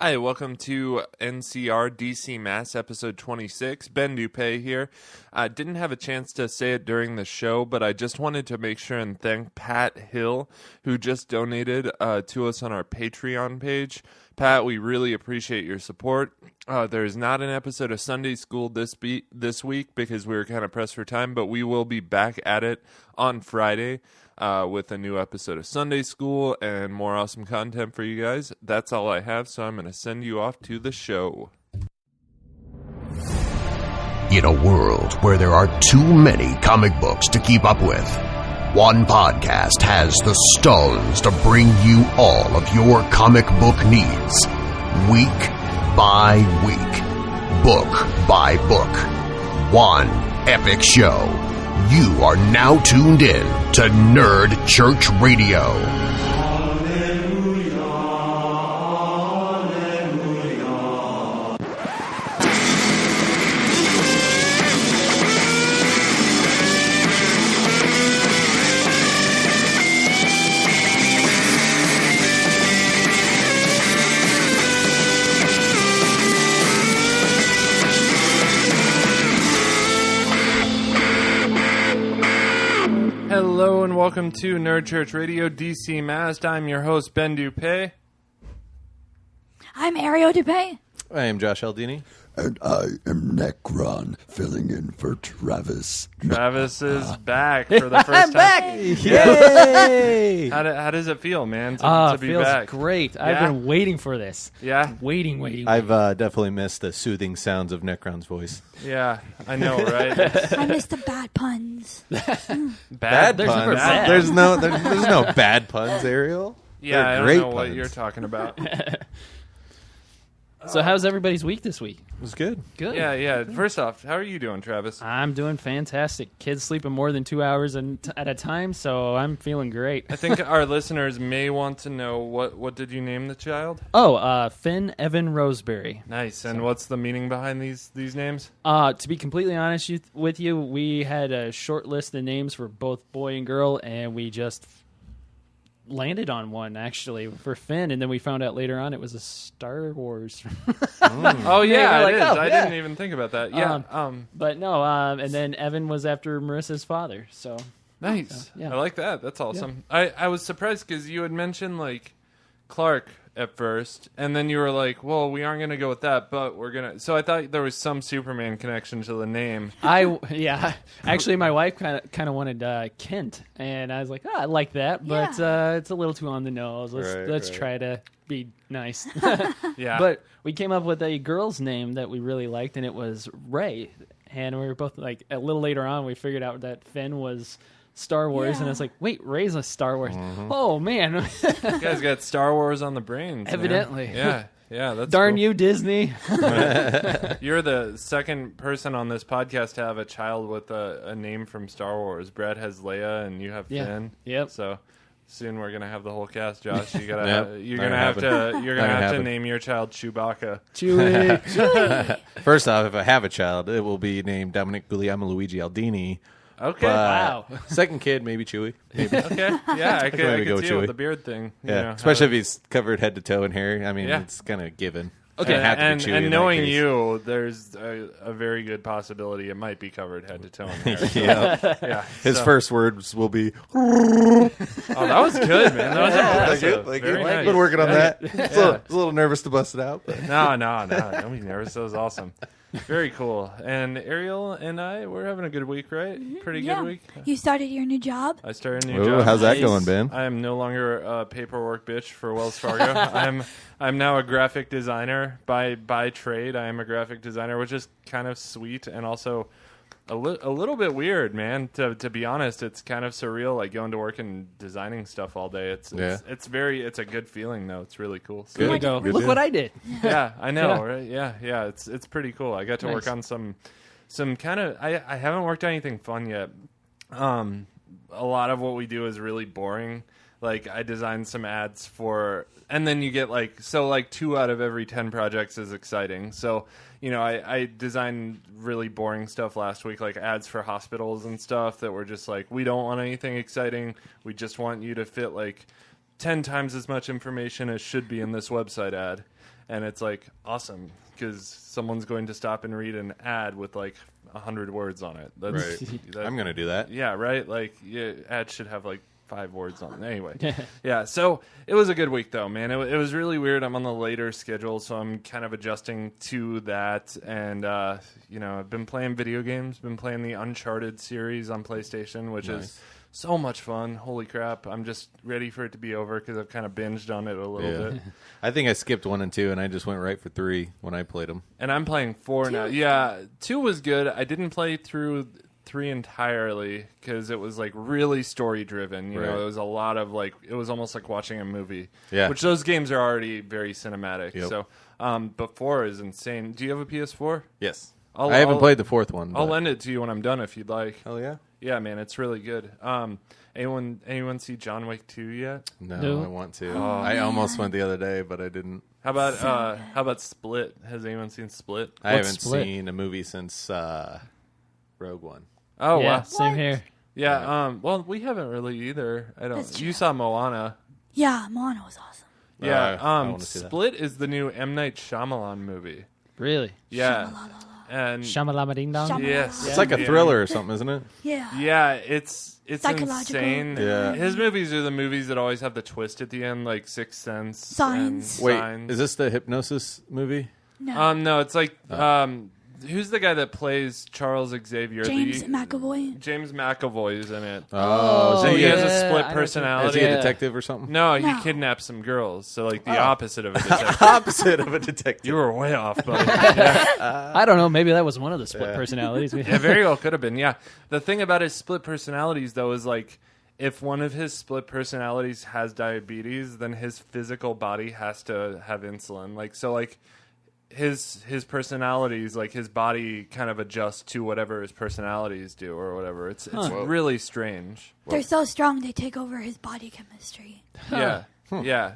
Hi, welcome to NCR DC Mass episode 26. Ben Dupay here. I didn't have a chance to say it during the show, but I just wanted to make sure and thank Pat Hill, who just donated to us on our Patreon page. Pat, we really appreciate your support. There is not an episode of Sunday School this week because we were kind of pressed for time, but we will be back at it on Friday with a new episode of Sunday School and more awesome content for you guys. That's all I have, so I'm going to send you off to the show. In a world where there are too many comic books to keep up with, one podcast has the stones to bring you all of your comic book needs. Week by week. Book by book. One epic show. You are now tuned in to Nerd Church Radio. Hello and welcome to Nerd Church Radio DC Mass. I'm your host, Ben Dupay. I'm Ariel Dupay. I am Josh Aldini. And I am Necron, filling in for Travis. Travis is back for the first time. I'm back! Yay! How does it feel, man, to be feels back? Great. Yeah? I've been waiting for this. Yeah? Waiting. I've definitely missed the soothing sounds of Necron's voice. Yeah, I know, right? I miss the bad puns. Bad There's puns. never bad. There's no bad puns, Ariel. Yeah, They're I don't great know what puns. you're talking about. So how's everybody's week this week? It was good. Good. Yeah. First off, how are you doing, Travis? I'm doing fantastic. Kids sleeping more than 2 hours at a time, so I'm feeling great. I think our listeners may want to know what did you name the child? Finn Evan Roseberry. Nice. And what's the meaning behind these names? To be completely honest with you, we had a short list of names for both boy and girl, and we just landed on one, actually, for Finn, and then we found out later on it was a Star Wars. Oh, yeah, Like, it is. oh, I yeah. didn't even think about that. Yeah. But no, and then Evan was after Marissa's father, so... Nice. Yeah. I like that. That's awesome. I was surprised because you had mentioned, like, Clark at first, and then you were like, well, we aren't going to go with that, but we're going to... So I thought there was some Superman connection to the name. Actually, my wife kind of wanted Kent, and I was like, I like that, but it's a little too on the nose. Let's try to be nice. Yeah. But we came up with a girl's name that we really liked, and it was Ray. And we were both like, a little later on, we figured out that Finn was Star Wars, and I was like, wait, Ray's a Star Wars. Mm-hmm. Oh, man. You guys got Star Wars on the brains. Evidently. Man. Yeah, that's Darn cool. you, Disney. You're the second person on this podcast to have a child with a name from Star Wars. Brad has Leia, and you have Finn. Yep. So soon we're gonna have the whole cast. Josh, you gotta Yep. you're Not gonna gonna have happen. to you're Not gonna gonna have to happen. name your child Chewbacca. Chewie. First off, if I have a child, it will be named Dominic Guglielmo Luigi Aldini. Okay. But Wow. second kid, maybe Chewy. Maybe. Okay. Yeah, I maybe could go see it Chewie. with the beard thing. you Yeah, know, especially how- if he's covered head to toe in hair. I mean, Yeah. it's kind of given. Okay. It'd have to be and Chewy in that knowing case. you, there's a very good possibility it might be covered head to toe in hair. Yeah. Yeah. His so- first words will be. Oh, that was good, man. That was impressive. Like Very it. nice. Been working on Yeah. that. I was a little nervous to bust it out. But. No. Don't be nervous. That was awesome. Very cool. And Ariel and I, we're having a good week, right? Pretty good week. You started your new job? I started a new Ooh, job. how's that going, Ben? I am no longer a paperwork bitch for Wells Fargo. I'm now a graphic designer by trade. I am a graphic designer, which is kind of sweet and also a little bit weird, man. To be honest, it's kind of surreal, like going to work and designing stuff all day. It's a good feeling though. It's really cool. So, There we go. Good Look deal. what I did. yeah, I know, Yeah. right? Yeah. It's pretty cool. I got to work Nice. on some kind of. I haven't worked on anything fun yet. A lot of what we do is really boring. Like I designed some ads for, and then you get like 2 out of every 10 projects is exciting. So I designed really boring stuff last week, like ads for hospitals and stuff that were just like, we don't want anything exciting. We just want you to fit like 10 times as much information as should be in this website ad. and it's like awesome because someone's going to stop and read an ad with like 100 words on it. That's, Right. I'm going to do that. Yeah, right? Like, ads should have like 5 words on it. Anyway. Yeah, so it was a good week, though, man. It was really weird. I'm on the later schedule, so I'm kind of adjusting to that. And, I've been playing video games, been playing the Uncharted series on PlayStation, which is so much fun. Holy crap. I'm just ready for it to be over because I've kind of binged on it a little bit. I think I skipped 1 and 2, and I just went right for 3 when I played them. And I'm playing 4 now. Yeah, 2 was good. I didn't play through 3 entirely because it was like really story driven. You know, it was a lot of like, it was almost like watching a movie. Yeah. Which those games are already very cinematic. Yep. So, but 4 is insane. Do you have a PS4? Yes. I haven't played the 4th one. I'll lend it to you when I'm done if you'd like. Oh, yeah? Yeah, man, it's really good. Anyone see John Wick 2 yet? No, I want to. I almost went the other day, but I didn't. How about Split? Has anyone seen Split? I haven't Split? seen a movie since Rogue One. Oh, yeah, wow. same here. Yeah, well, we haven't really either. That's You true. saw Moana. Yeah, Moana was awesome. Yeah, I wanna see that. Split is the new M. Night Shyamalan movie. Really? Yeah. And Shamalama Ding Dong? Shamalama. yes. It's like a thriller or something, isn't it? Yeah. Yeah, it's Psychological. insane. Yeah. His movies are the movies that always have the twist at the end, like Sixth Sense. Signs. And Wait, Signs. is this the hypnosis movie? No. No, it's like who's the guy that plays Charles Xavier? James McAvoy. James McAvoy is in it. Oh, So he has a yeah, split I know. personality. Is he a Yeah. detective or something? No, he No. kidnaps some girls. So like the opposite of a detective. Opposite of a detective. You were way off, buddy. Yeah. I don't know. Maybe that was one of the split personalities. It very well could have been. Yeah. The thing about his split personalities, though, is like if one of his split personalities has diabetes, then his physical body has to have insulin. Like so, like his personalities, like his body kind of adjusts to whatever his personalities do or whatever. It's really strange. They're so strong they take over his body chemistry. Yeah, yeah.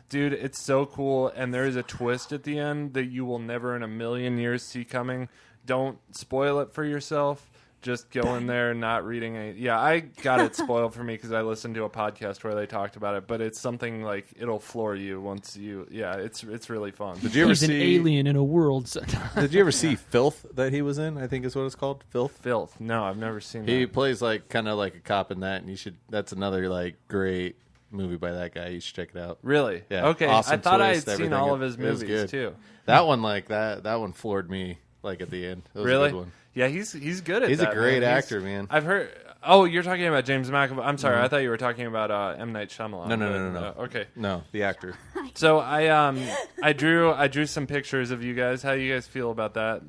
Dude, it's so cool, and there is a twist at the end that you will never in a million years see coming. Don't spoil it for yourself. Just go in there not reading any. Yeah, I got it spoiled for me because I listened to a podcast where they talked about it. But it's something like it'll floor you once you. Yeah, it's really fun. Did you ever He's an see? alien in a world. Did you ever see Filth that he was in? I think is what it's called. Filth. Filth? No, I've never seen He that. plays like kind of like a cop in that, and you should. That's another like great movie by that guy. You should check it out. Really? Yeah. Okay, Awesome I thought I had twist, seen everything. all of his It was movies good. too. That one, like that one floored me. Like at the end. It was Really? a good one. Yeah, he's good at He's that. a great man. actor, man. I've heard. Oh, you're talking about James McAvoy. I'm sorry, I thought you were talking about M. Night Shyamalan. No. Okay. No, the actor. So I drew some pictures of you guys. How you guys feel about that?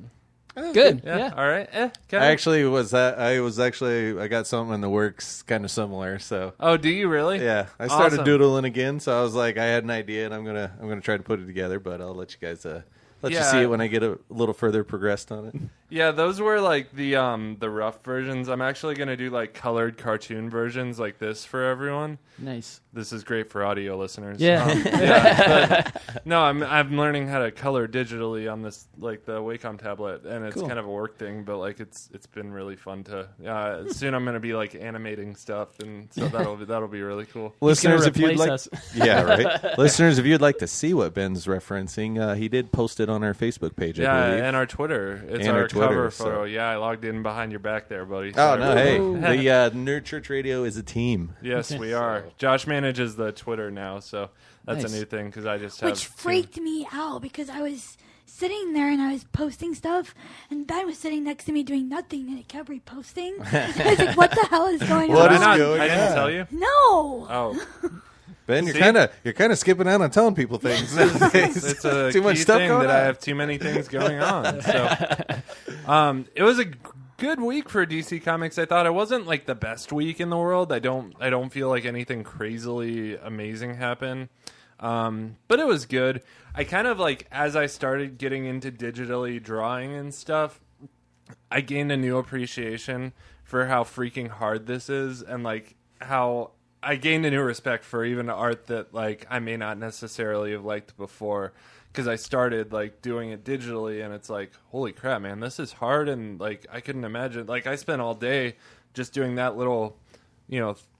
Good. Yeah. Yeah. All right. I kinda. actually I got something in the works kind of similar. So Oh, do you really? yeah, I started Awesome. doodling again. So I was like, I had an idea, and I'm gonna try to put it together. But I'll let you guys let you Yeah. see it when I get a little further progressed on it. Yeah, those were like the rough versions. I'm actually gonna do like colored cartoon versions like this for everyone. Nice. This is great for audio listeners. Yeah. But, no, I'm learning how to color digitally on this like the Wacom tablet, and it's Cool. kind of a work thing, but like it's been really fun to. Soon I'm gonna be like animating stuff, and so that'll be really cool. Listeners, if you'd replace like, us. yeah, right. Listeners, if you'd like to see what Ben's referencing, he did post it on our Facebook page. I Yeah, believe. and our Twitter. It's And our our Twitter, cover so- photo. Yeah, I logged in behind your back there, buddy. Oh Sorry. no! Hey, Ooh. the Nerd Church Radio is a team. Yes, we are. Josh manages the Twitter now, so that's Nice. a new thing because I just have. Which freaked me out because I was sitting there and I was posting stuff, and Ben was sitting next to me doing nothing, and it kept reposting. I was like, "What the hell is going What on?" is going I didn't on? tell you. No. Oh, Ben, you're See? kind of skipping out on telling people things. it's a Too much key stuff thing going that I on. have too many things going on. So, it was a good week for DC Comics. I thought it wasn't like the best week in the world. I don't feel like anything crazily amazing happened. But it was good. I kind of like as I started getting into digitally drawing and stuff, I gained a new appreciation for how freaking hard this is, and like how I gained a new respect for even art that like I may not necessarily have liked before, because I started like doing it digitally, and it's like, holy crap, man, this is hard. And like I couldn't imagine, like I spent all day just doing that little,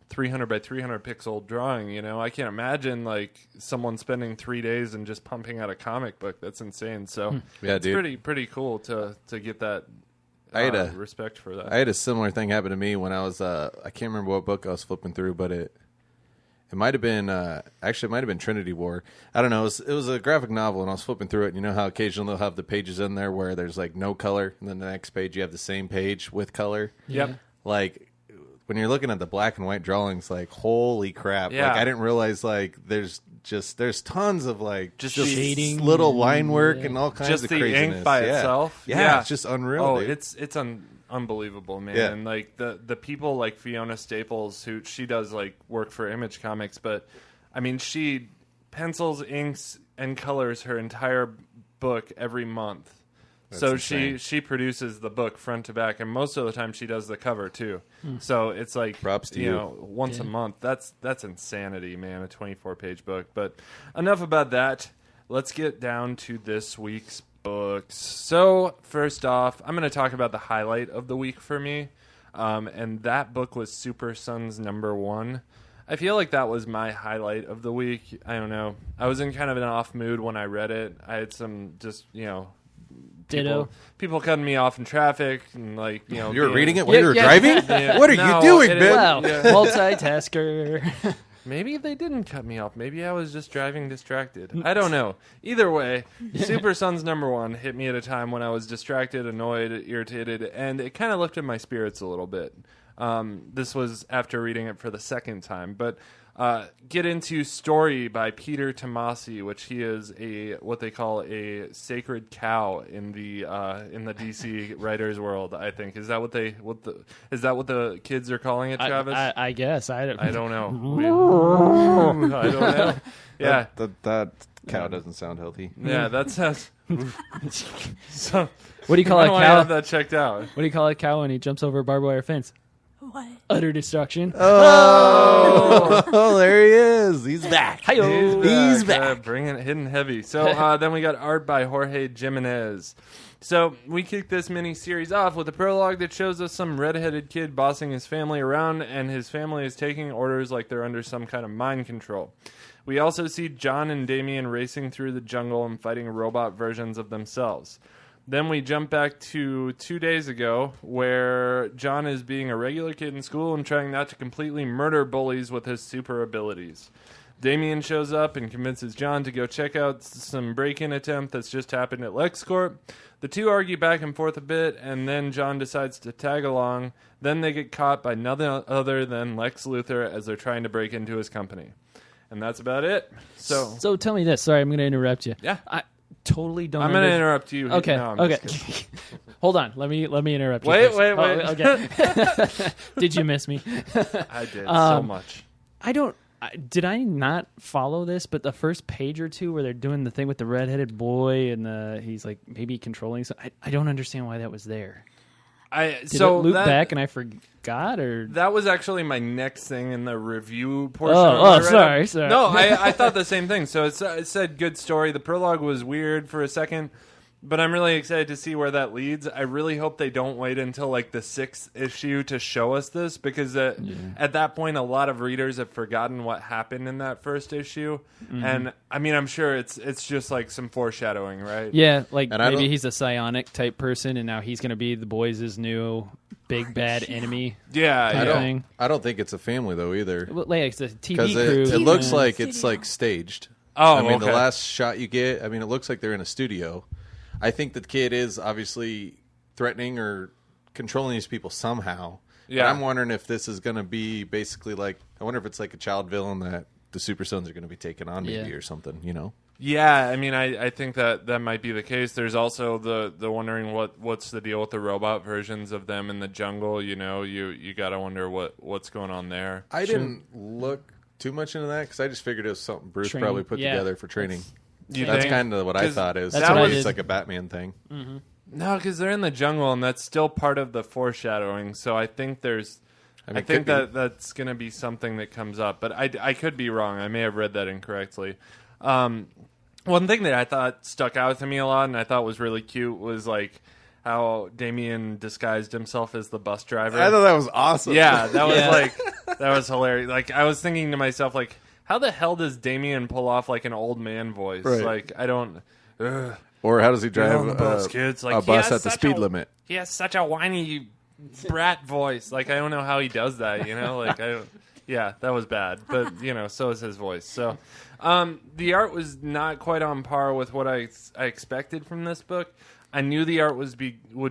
300 by 300 pixel drawing. I can't imagine like someone spending 3 days and just pumping out a comic book. That's insane. So Yeah, it's dude. pretty cool to get that. I had respect for that. I had a similar thing happen to me when I was I can't remember what book I was flipping through, but it might have been actually it might have been Trinity War. I don't know. It was a graphic novel, and I was flipping through it. And you know how occasionally they'll have the pages in there where there's like no color, and then the next page you have the same page with color. Yep. Like when you're looking at the black and white drawings, like holy crap! Yeah. Like I didn't realize like there's tons of like Just shading little line work yeah. and all kinds Just of the craziness. ink by Yeah. itself. Yeah, it's just unreal. Oh, dude. it's unbelievable, man. Yeah. And like the people like Fiona Staples, who she does like work for Image Comics, but I mean she pencils, inks, and colors her entire book every month. So insane. she produces the book front to back, and most of the time she does the cover too. So it's like Props to you. once a month. That's insanity, man. A 24-page book. But enough about that. Let's get down to this week's books. So first off, I'm going to talk about the highlight of the week for me, and that book was Super Sons #1. I feel like that was my highlight of the week. I don't know. I was in kind of an off mood when I read it. I had some just Ditto. people cutting me off in traffic and like you were being- reading it while you were Yeah. driving. Yeah. What are No, you doing, it Ben? is- Wow, Yeah. multitasker. Maybe they didn't cut me off. Maybe I was just driving distracted. I don't know. Either way, Super Sons #1 hit me at a time when I was distracted, annoyed, irritated, and it kind of lifted my spirits a little bit. This was after reading it for the second time, but get into Story by Peter Tomasi, which he is what they call a sacred cow in the DC writers world. I think is that what the kids are calling it, Travis? I guess I don't. I don't know. I don't know. Yeah, That cow doesn't sound healthy. yeah, that sounds. So What do you call why a do I cow? have that checked out? What do you call a cow when he jumps over a barbed wire fence? What? Utter destruction. Oh, there he is. He's back. Hi-yo. He's back. Bringing it hidden heavy. So then we got art by Jorge Jimenez. So we kick this mini-series off with a prologue that shows us some redheaded kid bossing his family around, and his family is taking orders like they're under some kind of mind control. We also see John and Damien racing through the jungle and fighting robot versions of themselves. Then we jump back to 2 days ago, where John is being a regular kid in school and trying not to completely murder bullies with his super abilities. Damien shows up and convinces John to go check out some break-in attempt that's just happened at LexCorp. The two argue back and forth a bit, and then John decides to tag along. Then they get caught by none other than Lex Luthor as they're trying to break into his company. And that's about it. So tell me this. Sorry, I'm going to interrupt you. Yeah. I totally don't. I'm going to interrupt you. Okay. No, I'm Okay. just kidding. Hold on. Let me interrupt you. Wait, first. wait. Okay. Did you miss me? I did so much. Did I not follow this? But the first page or two where they're doing the thing with the redheaded boy and he's like maybe controlling. I don't understand why that was there. Did it loop back and I forgot, or that was actually my next thing in the review portion. Sorry. No, I thought the same thing. So it said good story. The prologue was weird for a second, but I'm really excited to see where that leads. I really hope they don't wait until like the 6th issue to show us this, because at that point a lot of readers have forgotten what happened in that first issue. And I mean, I'm sure it's just like some foreshadowing, right? yeah, like And I maybe don't- he's a psionic type person, and now he's going to be the boys' new big bad enemy. Yeah. I don't think it's a family though either, Well, like it's a TV because crew. it looks Yeah. like it's Studio. like staged. Oh, I mean, okay. the last shot you get, I mean, it looks like they're in a studio. I think the kid is obviously threatening or controlling these people somehow. Yeah. But I'm wondering if this is going to be basically like, I wonder if it's like a child villain that the Super Sons are going to be taking on maybe Yeah. or something, you know? Yeah, I mean, I think that might be the case. There's also the wondering what's the deal with the robot versions of them in the jungle. You know, you got to wonder what's going on there. I didn't look too much into that because I just figured it was something Bruce Training. probably put Yeah. together for training. You That's think? kind of what I 'Cause thought is. That's what I It's did. like a Batman thing. No, because they're in the jungle, and that's still part of the foreshadowing. So I think there's. I mean, I think could be. that's going to be something that comes up, but I could be wrong. I may have read that incorrectly. One thing that I thought stuck out to me a lot, and I thought was really cute, was like how Damien disguised himself as the bus driver. I thought that was awesome. Yeah, that was that was hilarious. Like, I was thinking to myself, like, how the hell does Damien pull off like an old man voice? Right. Like, I don't. Or how does he drive the bus, kids. Like, a bus at the speed limit? He has such a whiny brat voice. Like, I don't know how he does that. Like I don't. Yeah, that was bad. But so is his voice. So, the art was not quite on par with what I expected from this book. I knew the art would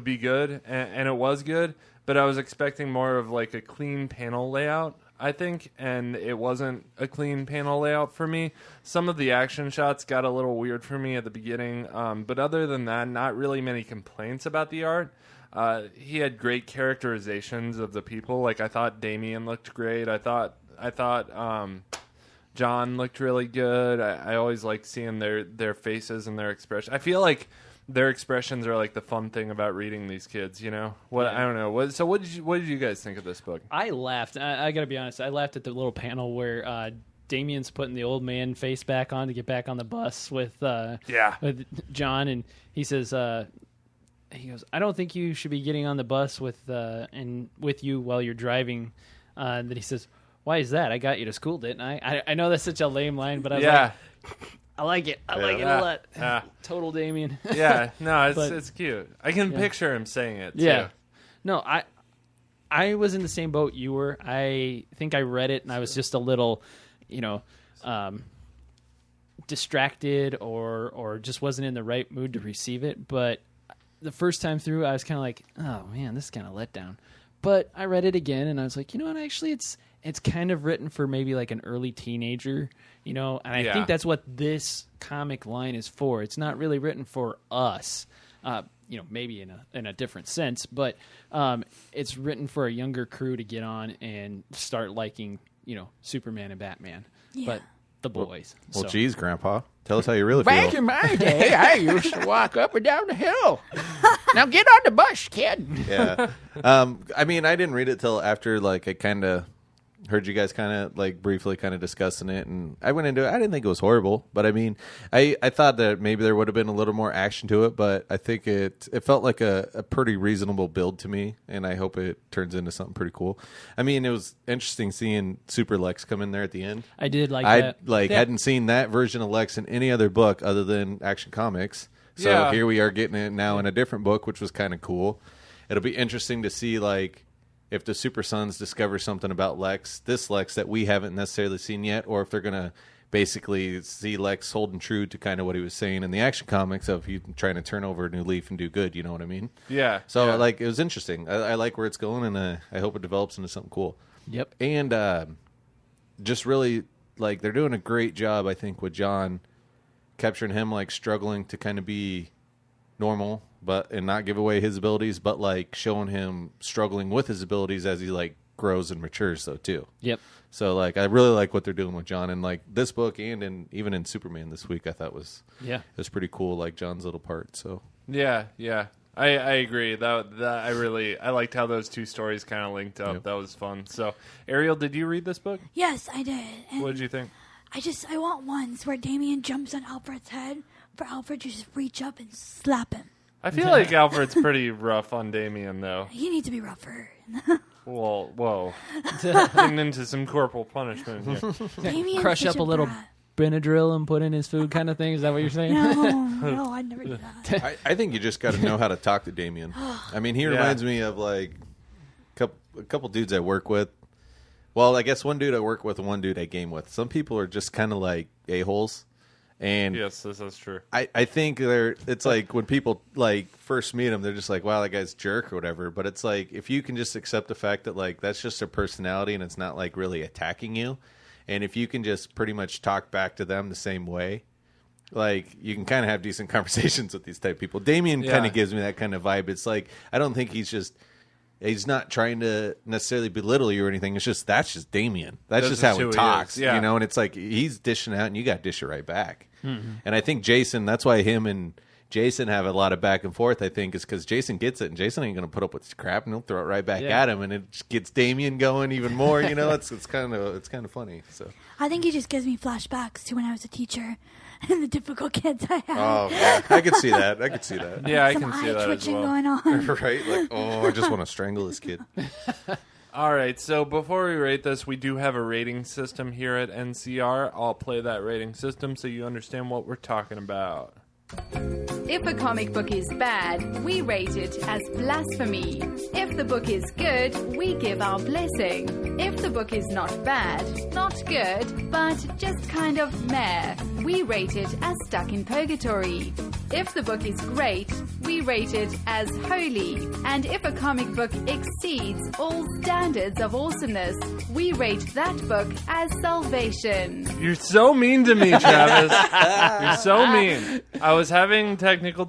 be good, and it was good. But I was expecting more of like a clean panel layout, I think, and it wasn't a clean panel layout for me. Some of the action shots got a little weird for me at the beginning, but other than that, not really many complaints about the art. He had great characterizations of the people. Like, I thought Damien looked great. I thought John looked really good. I always liked seeing their faces and their expression. I feel like their expressions are like the fun thing about reading these kids, I don't know. What did you guys think of this book? I laughed. I got to be honest. I laughed at the little panel where Damien's putting the old man face back on to get back on the bus with John, and he says, he goes, "I don't think you should be getting on the bus with you while you're driving." And then he says, "Why is that? I got you to school, didn't I?" I know that's such a lame line, but I was like, I like it. I like it a lot. Total Damien. Yeah, no, it's cute. I can picture him saying it, too. Yeah. No, I was in the same boat you were. I think I read it, and I was just a little, distracted or just wasn't in the right mood to receive it. But the first time through, I was kind of like, oh, man, this is kind of let down. But I read it again, and I was like, you know what, actually, it's kind of written for maybe like an early teenager, and I think that's what this comic line is for. It's not really written for us, maybe in a different sense, but it's written for a younger crew to get on and start liking, Superman and Batman, but the boys. Well, geez, Grandpa, tell us how you really feel. Back in my day, I used to walk up and down the hill. Now get on the bus, kid. Yeah. I mean, I didn't read it till after, like, I kind of heard you guys kind of, like, briefly kind of discussing it, and I went into it. I didn't think it was horrible, but I mean, I thought that maybe there would have been a little more action to it, but I think it felt like a pretty reasonable build to me, and I hope it turns into something pretty cool. I mean, it was interesting seeing Super Lex come in there at the end. I did like that. I hadn't seen that version of Lex in any other book other than Action Comics. So here we are getting it now in a different book, which was kind of cool. It'll be interesting to see, like, if the Super Sons discover something about this Lex that we haven't necessarily seen yet, or if they're going to basically see Lex holding true to kind of what he was saying in the Action Comics of you trying to turn over a new leaf and do good, you know what I mean? Yeah. So, like, it was interesting. I like where it's going, and I hope it develops into something cool. Yep. And just really, like, they're doing a great job, I think, with John, capturing him, like, struggling to kind of be normal and not give away his abilities, but like showing him struggling with his abilities as he like grows and matures though too. Yep. So like I really like what they're doing with John, and like this book and even in Superman this week I thought was pretty cool, like John's little part. So yeah. I agree. I liked how those two stories kind of linked up. Yep. That was fun. So Ariel, did you read this book? Yes, I did. And what did you think? I want ones where Damien jumps on Alfred's head for Alfred to just reach up and slap him. I feel like Alfred's pretty rough on Damien, though. He needs to be rougher. Whoa. Getting into some corporal punishment here. Damien's Crush such up a little brat. Benadryl and put in his food kind of thing? Is that what you're saying? No, I'd never do that. I think you just got to know how to talk to Damien. I mean, he reminds me of like a couple dudes I work with. Well, I guess one dude I work with and one dude I game with. Some people are just kind of like a-holes. And yes, that's true. I think it's like when people like first meet him, they're just like, wow, that guy's a jerk or whatever. But it's like if you can just accept the fact that like that's just their personality and it's not like really attacking you, and if you can just pretty much talk back to them the same way, like you can kind of have decent conversations with these type of people. Damien kind of gives me that kind of vibe. It's like I don't think he's not trying to necessarily belittle you or anything. It's just that's just Damien. That's just how he talks, you know. And it's like he's dishing out, and you got to dish it right back. Mm-hmm. And I think Jason, that's why him and Jason have a lot of back and forth. I think is because Jason gets it, and Jason ain't going to put up with crap, and he'll throw it right back at him, and it just gets Damien going even more. You know, it's kind of funny. So I think he just gives me flashbacks to when I was a teacher, and the difficult kids I have. Oh, yeah. I could see that. Yeah, I Some can see eye that as twitching well. going on. Right? Like, I just want to strangle this kid. All right, so before we rate this, we do have a rating system here at NCR. I'll play that rating system so you understand what we're talking about. If a comic book is bad, we rate it as blasphemy. If the book is good, we give our blessing. If the book is not bad, not good, but just kind of meh, we rate it as stuck in purgatory. If the book is great, we rate it as holy. And if a comic book exceeds all standards of awesomeness, we rate that book as salvation. You're so mean to me, Travis. You're so mean. I was having technical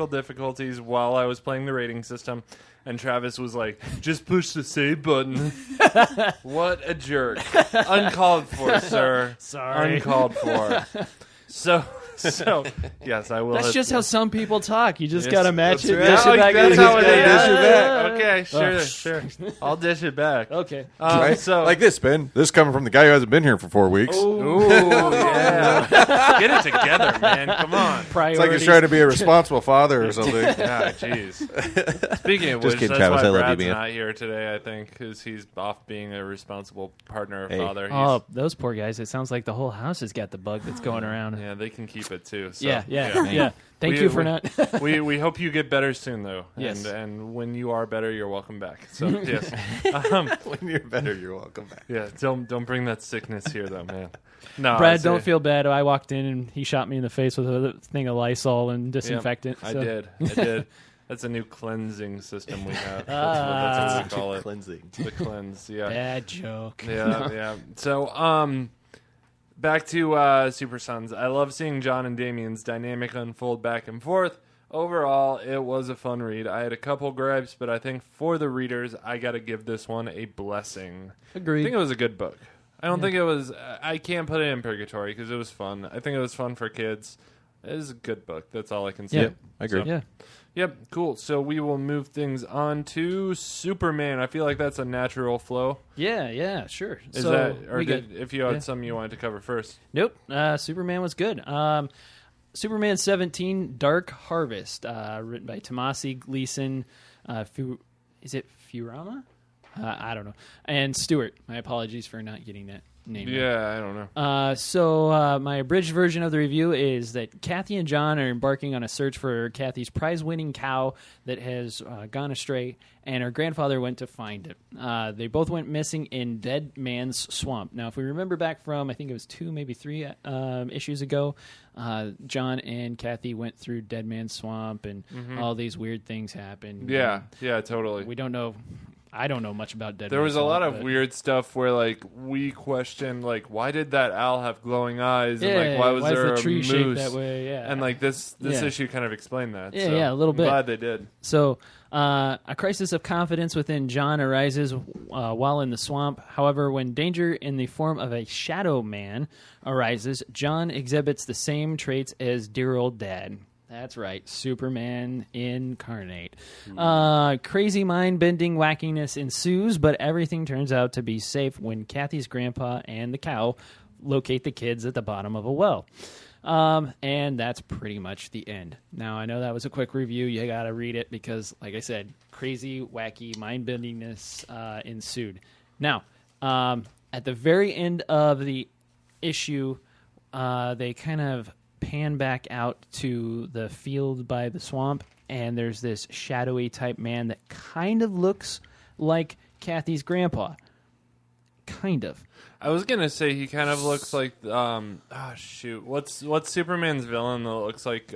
difficulties while I was playing the rating system, and Travis was like, just push the save button. What a jerk. Uncalled for, sir. Sorry. Uncalled for. So yes, I will. That's hit just the- how some people talk. You just Yes, gotta match that's it. right. Dish Oh, it back. that's in. how it gotta is. dish it back. Okay, sure. I'll dish it back. Okay. Right? So Like this, Ben. This coming from the guy who hasn't been here for 4 weeks. Ooh, yeah. Get it together, man. Come on. It's like he's Priorities. trying to be a responsible father or something. Yeah, jeez. Speaking of Just which, kidding, that's Travis. why I love you, Brad's man. not here today, I think, because he's off being a responsible partner, Hey. father. He's, Oh, those poor guys! It sounds like the whole house has got the bug that's going around. yeah, they can keep it too. So, Yeah. Thank We- you for we- not. we hope you get better soon, though. Yes. And when you are better, you're welcome back. So yes, When you're better, you're welcome back. yeah. Don't bring that sickness here, though, man. No, Brad, it's don't feel bad. I walked in and he shot me in the face with a thing of Lysol and Yep, disinfectant. I so. did. That's a new cleansing system we have. That's what we call it. Cleansing. The cleanse. Yeah. Bad joke. Yeah. So, back to Super Sons. I love seeing John and Damien's dynamic unfold back and forth. Overall, it was a fun read. I had a couple gripes, but I think for the readers, I got to give this one a blessing. Agreed. I think it was a good book. I don't think it was... I can't put it in purgatory because it was fun. I think it was fun for kids. It was a good book. That's all I can say. Yeah, I agree. Yeah. Yep, cool. So we will move things on to Superman. I feel like that's a natural flow. Yeah, sure. Is so that, or we did, got- if you had yeah. some you wanted to cover first? Nope. Superman was good. Superman 17, Dark Harvest, written by Tomasi Gleason. Is it Furama? I don't know. And Stewart. My apologies for not getting that name right. Yeah, I don't know. So my abridged version of the review is that Kathy and John are embarking on a search for Kathy's prize-winning cow that has gone astray, and her grandfather went to find it. They both went missing in Dead Man's Swamp. Now, if we remember back from, I think it was 2, maybe 3 issues ago, John and Kathy went through Dead Man's Swamp, and all these weird things happened. Yeah, totally. We don't know. I don't know much about Dead There Man's was a lot Swamp, of but- weird stuff where, like, we questioned, like, why did that owl have glowing eyes? Yeah, And, like, why was is there the tree a shaped moose? that way? Yeah, And, like, this Yeah. issue kind of explained that. Yeah, so yeah, a little bit. I'm glad they did. So, a crisis of confidence within John arises while in the swamp. However, when danger in the form of a shadow man arises, John exhibits the same traits as dear old dad. That's right, Superman incarnate. Crazy mind-bending wackiness ensues, but everything turns out to be safe when Kathy's grandpa and the cow locate the kids at the bottom of a well. And that's pretty much the end. Now, I know that was a quick review. You got to read it because, like I said, crazy, wacky, mind-bendingness ensued. Now, at the very end of the issue, they kind of pan back out to the field by the swamp, and there's this shadowy type man that kind of looks like Kathy's grandpa. Kind of. I was gonna say he kind of looks like what's Superman's villain that looks like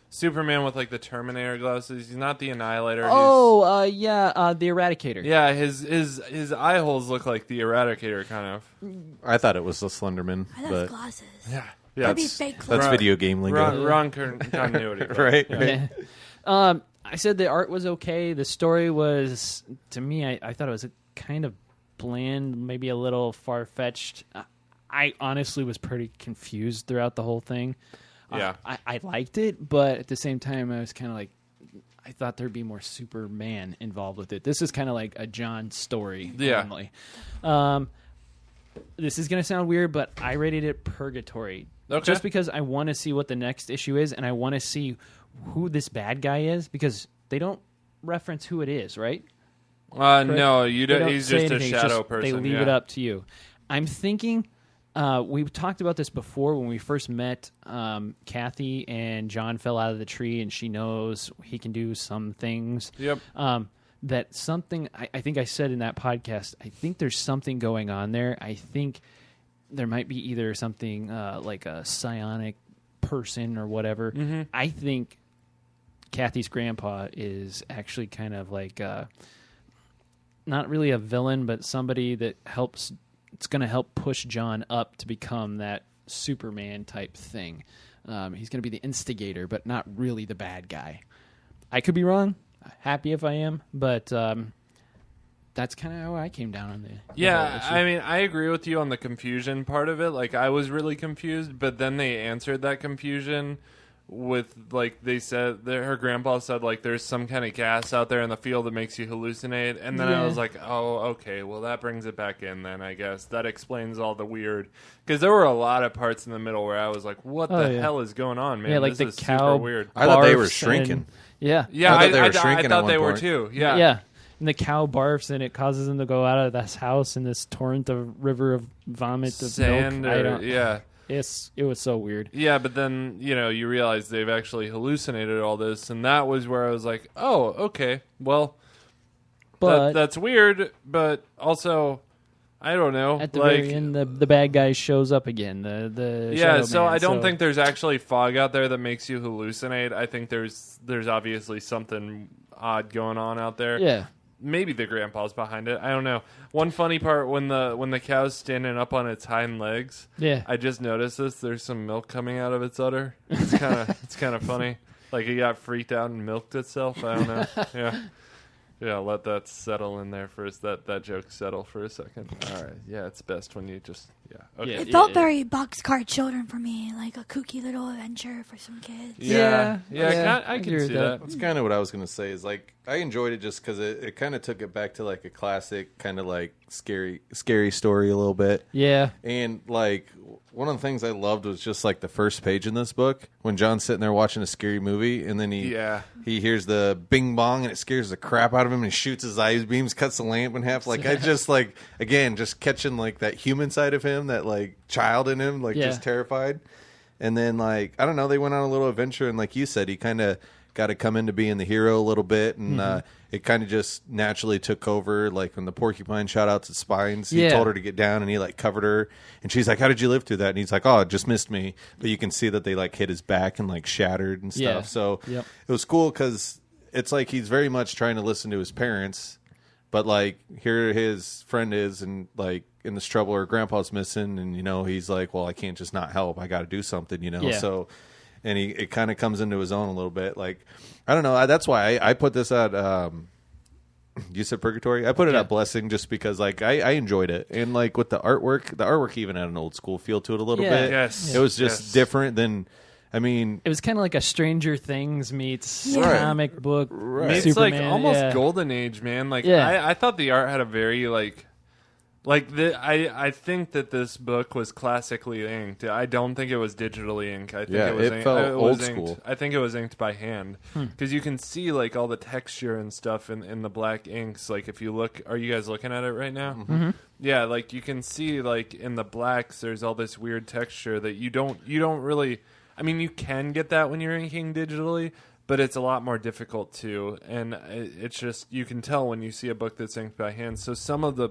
Superman with like the Terminator glasses? He's not the Annihilator. Oh, the Eradicator. Yeah, his eye holes look like the Eradicator kind of. I thought it was the Slenderman, I love but glasses. Yeah, That'd be it's fake that's clothes. video game lingo. wrong continuity, but- Right? yeah. Yeah. I said the art was okay. The story was, to me, I thought it was a kind of bland, maybe a little far-fetched. I honestly was pretty confused throughout the whole thing. Yeah. I liked it, but at the same time, I was kind of like, I thought there'd be more Superman involved with it. This is kind of like a John story Yeah. only. this is going to sound weird, but I rated it purgatory. Okay. Just because I want to see what the next issue is, and I want to see who this bad guy is, because they don't reference who it is, right? No, you They don't. He's say just a anything, shadow just person. They leave it up to you. I'm thinking we've talked about this before when we first met. Kathy and John fell out of the tree, and she knows he can do some things. Yep. That something, I think I said in that podcast, I think there's something going on there. I think there might be either something like a psionic person or whatever. Mm-hmm. I think Kathy's grandpa is actually kind of like not really a villain, but somebody that helps. It's going to help push John up to become that Superman type thing. He's going to be the instigator, but not really the bad guy. I could be wrong. Happy if I am, but that's kind of how I came down on the Yeah, whole issue. I mean, I agree with you on the confusion part of it. Like, I was really confused, but then they answered that confusion with, like, they said, her grandpa said, like, there's some kind of gas out there in the field that makes you hallucinate. And then I was like, oh, okay, well, that brings it back in then, I guess. That explains all the weird. Because there were a lot of parts in the middle where I was like, what the hell is going on, man? Yeah, like this the is cow super weird. I thought they were barfs shrinking. and- yeah. Yeah, I thought they were shrinking I at thought one they were point. too. Yeah. Yeah. And the cow barfs, and it causes him to go out of this house in this torrent of river of vomit of Sand milk. or, yeah. It was so weird. Yeah, but then, you realize they've actually hallucinated all this, and that was where I was like, oh, okay, well, But that's weird, but also, I don't know. at the like, very end, the bad guy shows up again. The yeah, Shadow so Man, I don't think there's actually fog out there that makes you hallucinate. I think there's obviously something odd going on out there. Yeah. Maybe the grandpa's behind it. I don't know. One funny part when the cow's standing up on its hind legs. Yeah. I just noticed this. There's some milk coming out of its udder. It's kind of funny. Like it got freaked out and milked itself. I don't know. Yeah. Let that settle in there first. That joke settle for a second. All right. Yeah, it's best when you just Okay. It felt very boxcar children for me, like a kooky little adventure for some kids. Yeah. I agree can with see that. that. That's kind of what I was going to say. Is like I enjoyed it just because it kind of took it back to like a classic kind of like scary story a little bit. Yeah. And like one of the things I loved was just like the first page in this book when John's sitting there watching a scary movie, and then he hears the bing bong and it scares the crap out of him, and he shoots his eye beams, cuts the lamp in half. Like I just like again just catching like that human side of him, that like child in him, like just terrified. And then like I don't know, they went on a little adventure, and like you said, he kind of got to come into being the hero a little bit, and it kind of just naturally took over. Like when the porcupine shot out its spines, he told her to get down, and he like covered her, and she's like, "How did you live through that?" And he's like, "Oh, it just missed me." But you can see that they like hit his back and like shattered and stuff. Yeah. So it was cool because it's like he's very much trying to listen to his parents, but like here his friend is, and like in this trouble, or grandpa's missing, and he's like, "Well, I can't just not help. I got to do something," So. And it kind of comes into his own a little bit. Like, I don't know. That's why I put this at, you said Purgatory? I put it at Blessing just because, like, I enjoyed it. And, like, with the artwork even had an old school feel to it a little bit. Yes. It was just different than, I mean. It was kind of like a Stranger Things meets Right. comic book. It's Superman, like almost golden age, man. Like I thought the art had a very I think that this book was classically inked. I don't think it was digitally inked. I think it was felt old inked. school. I think it was inked by hand because you can see like all the texture and stuff in the black inks. Like if you look, are you guys looking at it right now? Mm-hmm. Yeah, like you can see like in the blacks, there's all this weird texture that you don't really. I mean, you can get that when you're inking digitally, but it's a lot more difficult too. And it's just you can tell when you see a book that's inked by hand. So some of the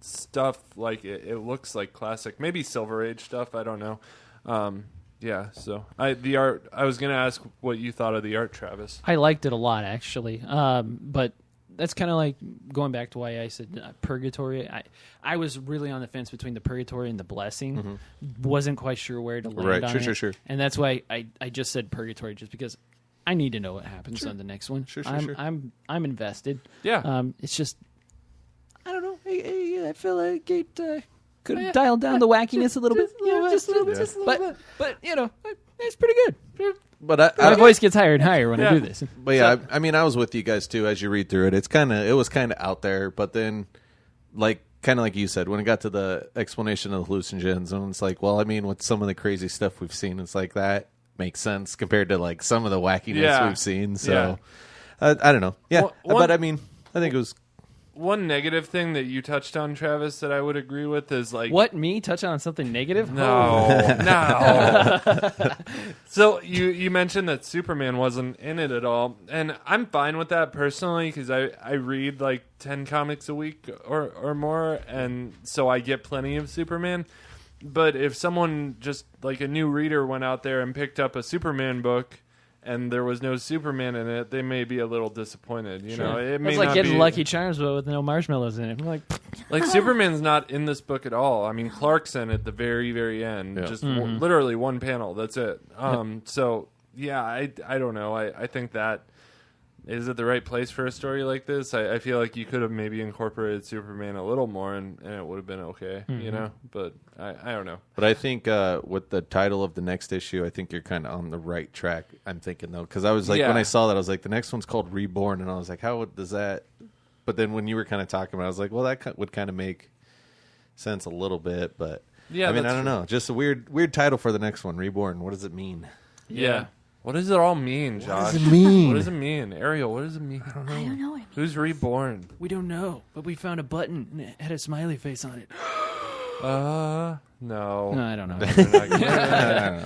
stuff like it looks like classic, maybe Silver Age stuff. I don't know. So the art. I was gonna ask what you thought of the art, Travis. I liked it a lot, actually. But that's kind of like going back to why I said Purgatory. I was really on the fence between the Purgatory and the Blessing. Wasn't quite sure where to land on it. Sure. And that's why I just said Purgatory, just because I need to know what happens on the next one. Sure. I'm invested. Yeah. It's just I don't know. I feel like it could have dialed down the wackiness a little bit. Just a little bit. Just a little bit. But it's pretty good. But My voice gets higher and higher when I do this. But yeah, I mean, I was with you guys too as you read through it. It was kind of out there, but then like kind of like you said, when it got to the explanation of the hallucinogens, and it's like, well, I mean, with some of the crazy stuff we've seen, it's like that makes sense compared to like some of the wackiness we've seen. So I don't know. Yeah, but I mean, I think it was. One negative thing that you touched on, Travis, that I would agree with is like... What, me? Touch on something negative? No, no. So you mentioned that Superman wasn't in it at all, and I'm fine with that personally because I read like 10 comics a week or more, and so I get plenty of Superman. But if someone just like a new reader went out there and picked up a Superman book and there was no Superman in it, they may be a little disappointed. You know, it may It's like not getting be, Lucky Charms but with no marshmallows in it. I'm like Superman's not in this book at all. I mean, Clark's in at the very, very end, just literally one panel. That's it. So yeah, I don't know. I think that is it the right place for a story like this? I feel like you could have maybe incorporated Superman a little more, and it would have been okay. You know, but I don't know. But I think with the title of the next issue, I think you're kind of on the right track. I'm thinking though, because I was like, when I saw that, I was like, the next one's called Reborn, and I was like, does that? But then when you were kind of talking about it, I was like, well, that would kind of make sense a little bit. But Yeah, I mean, that's I don't know. Just a weird title for the next one, Reborn. What does it mean? Yeah. What does it all mean, Josh? What does it mean? What does it mean? Ariel, what does it mean? I don't know what it means. Who's reborn? We don't know, but we found a button and it had a smiley face on it. No. No, I don't know. I don't know.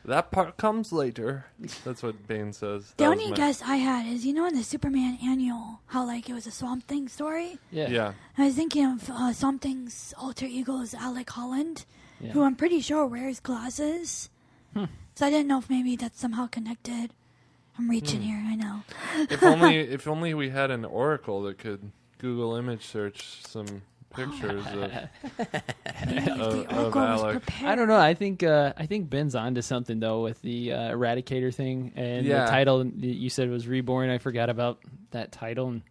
That part comes later. That's what Bane says. The only guess I had is, in the Superman annual, how like it was a Swamp Thing story? Yeah. I was thinking of Swamp Thing's alter ego is Alec Holland, who I'm pretty sure wears glasses. So I didn't know if maybe that's somehow connected. I'm reaching here, I know. If only we had an oracle that could Google image search some pictures of Alec. I don't know. I think Ben's onto something though with the Eradicator thing and the title you said was Reborn. I forgot about that title. And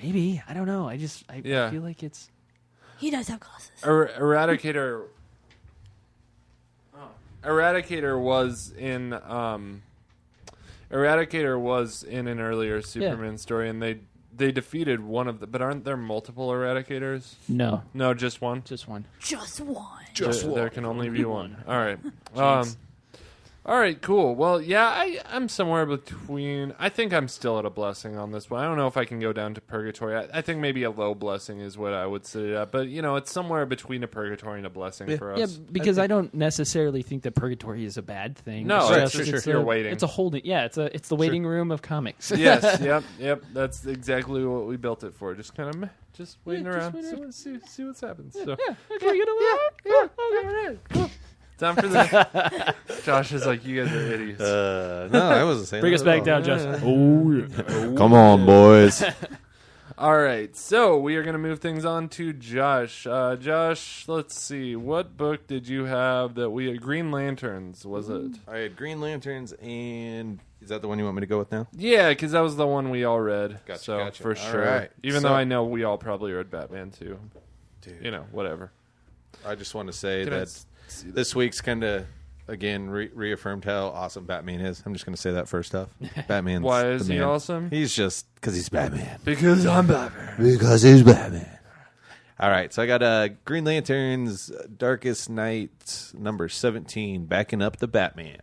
maybe I don't know. I feel like it's. He does have glasses. Eradicator. Eradicator was in an earlier Superman story, and they defeated one of the. But aren't there multiple Eradicators? No, just one. just one. Just one. There can only be one. All right. All right, cool. Well, yeah, I'm somewhere between. I think I'm still at a blessing on this one. I don't know if I can go down to purgatory. I think maybe a low blessing is what I would sit it at. But, it's somewhere between a purgatory and a blessing for us. Yeah, because I don't necessarily think that purgatory is a bad thing. No, it's just you're waiting. It's a holding. Yeah, it's the waiting room of comics. Yes, yep. That's exactly what we built it for. Just kind of just waiting around, see what happens. So. Can we get a Cool. Time for the. Josh is like, you guys are idiots. No, I wasn't saying. Bring that us at back all. down, Josh. Come on, boys. All right, so we are going to move things on to Josh. Josh, let's see. What book did you have that we had? Green Lanterns, was it? I had Green Lanterns, and is that the one you want me to go with now? Yeah, because that was the one we all read. Gotcha. For All sure. right. Even though I know we all probably read Batman too. Dude. Whatever. I just want to say Can I that this week's kind of, again, reaffirmed how awesome Batman is. I'm just going to say that first off. Batman's Why is the he man. awesome? He's just because he's Batman. Because I'm Batman. Because he's Batman. All right, so I got Green Lanterns, Darkest Night, number 17, Backing Up the Batman,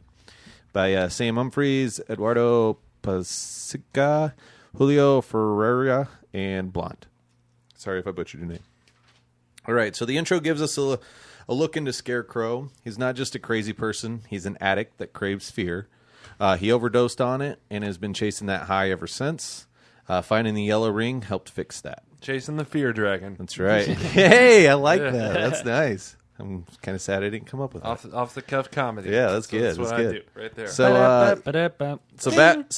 by Sam Humphries, Eduardo Pasica, Julio Ferreira, and Blonde. Sorry if I butchered your name. All right, so the intro gives us a look into Scarecrow. He's not just a crazy person. He's an addict that craves fear. He overdosed on it and has been chasing that high ever since. Finding the yellow ring helped fix that. Chasing the Fear Dragon. That's right. Hey, I like that. That's nice. I'm kind of sad I didn't come up with that. Off the cuff comedy. Yeah, that's good. That's what That's I good. do right there. So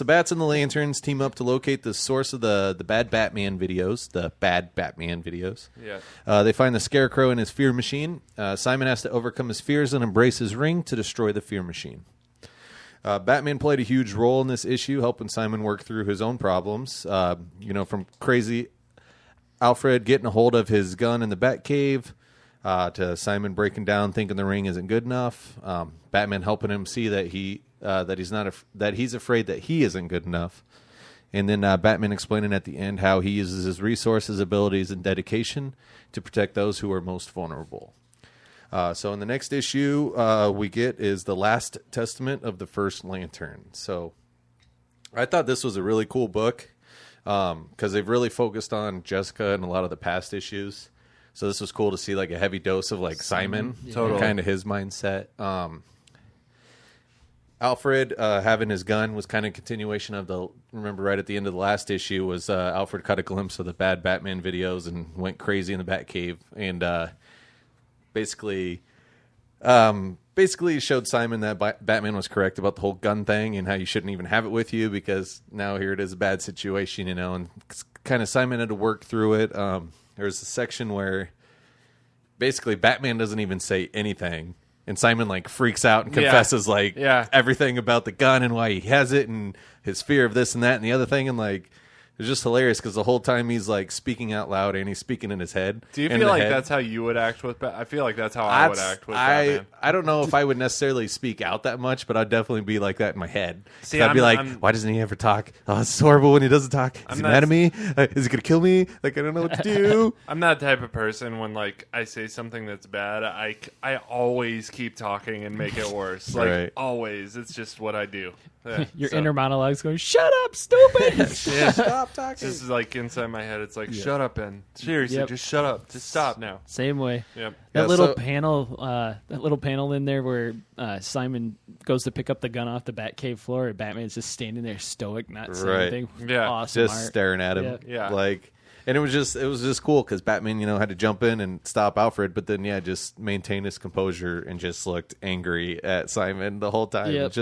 Bats and the Lanterns team up to locate the source of the bad Batman videos. Yeah. They find the Scarecrow in his fear machine. Simon has to overcome his fears and embrace his ring to destroy the fear machine. Batman played a huge role in this issue, helping Simon work through his own problems. From crazy Alfred getting a hold of his gun in the Batcave, to Simon breaking down, thinking the ring isn't good enough. Batman helping him see that he's afraid that he isn't good enough, And then Batman explaining at the end how he uses his resources, abilities, and dedication to protect those who are most vulnerable. So in the next issue we get is the last testament of the first Lantern. So I thought this was a really cool book because they've really focused on Jessica in a lot of the past issues. So this was cool to see like a heavy dose of like Simon, Totally. kind of his mindset. Alfred having his gun was kind of a continuation of remember right at the end of the last issue was Alfred caught a glimpse of the bad Batman videos and went crazy in the Batcave and basically showed Simon that Batman was correct about the whole gun thing and how you shouldn't even have it with you because now here it is a bad situation, and kind of Simon had to work through it. There's a section where basically Batman doesn't even say anything. And Simon like freaks out and confesses everything about the gun and why he has it and his fear of this and that and the other thing. And like, it's just hilarious because the whole time he's like speaking out loud and he's speaking in his head. Do you feel like that's how you would act with Batman? I feel like that's how I would act with Batman. I don't know if I would necessarily speak out that much, but I'd definitely be like that in my head. See, I'd be like, why doesn't he ever talk? Oh, it's horrible when he doesn't talk. Is he mad at me? Is he going to kill me? Like, I don't know what to do. I'm that type of person when like I say something that's bad, I always keep talking and make it worse. Like always. It's just what I do. Your inner monologue's going, shut up, stupid. Stop talking. This is like inside my head. It's like, shut up, Ben. Seriously, just shut up. Just stop now. Same way. Yep. That little panel in there where Simon goes to pick up the gun off the Batcave floor, and Batman's just standing there stoic, not saying anything. Yeah. Awesome just art. staring at him. Yeah. Like, and it was just cool because Batman, had to jump in and stop Alfred, but then just maintain his composure and just looked angry at Simon the whole time. Yep.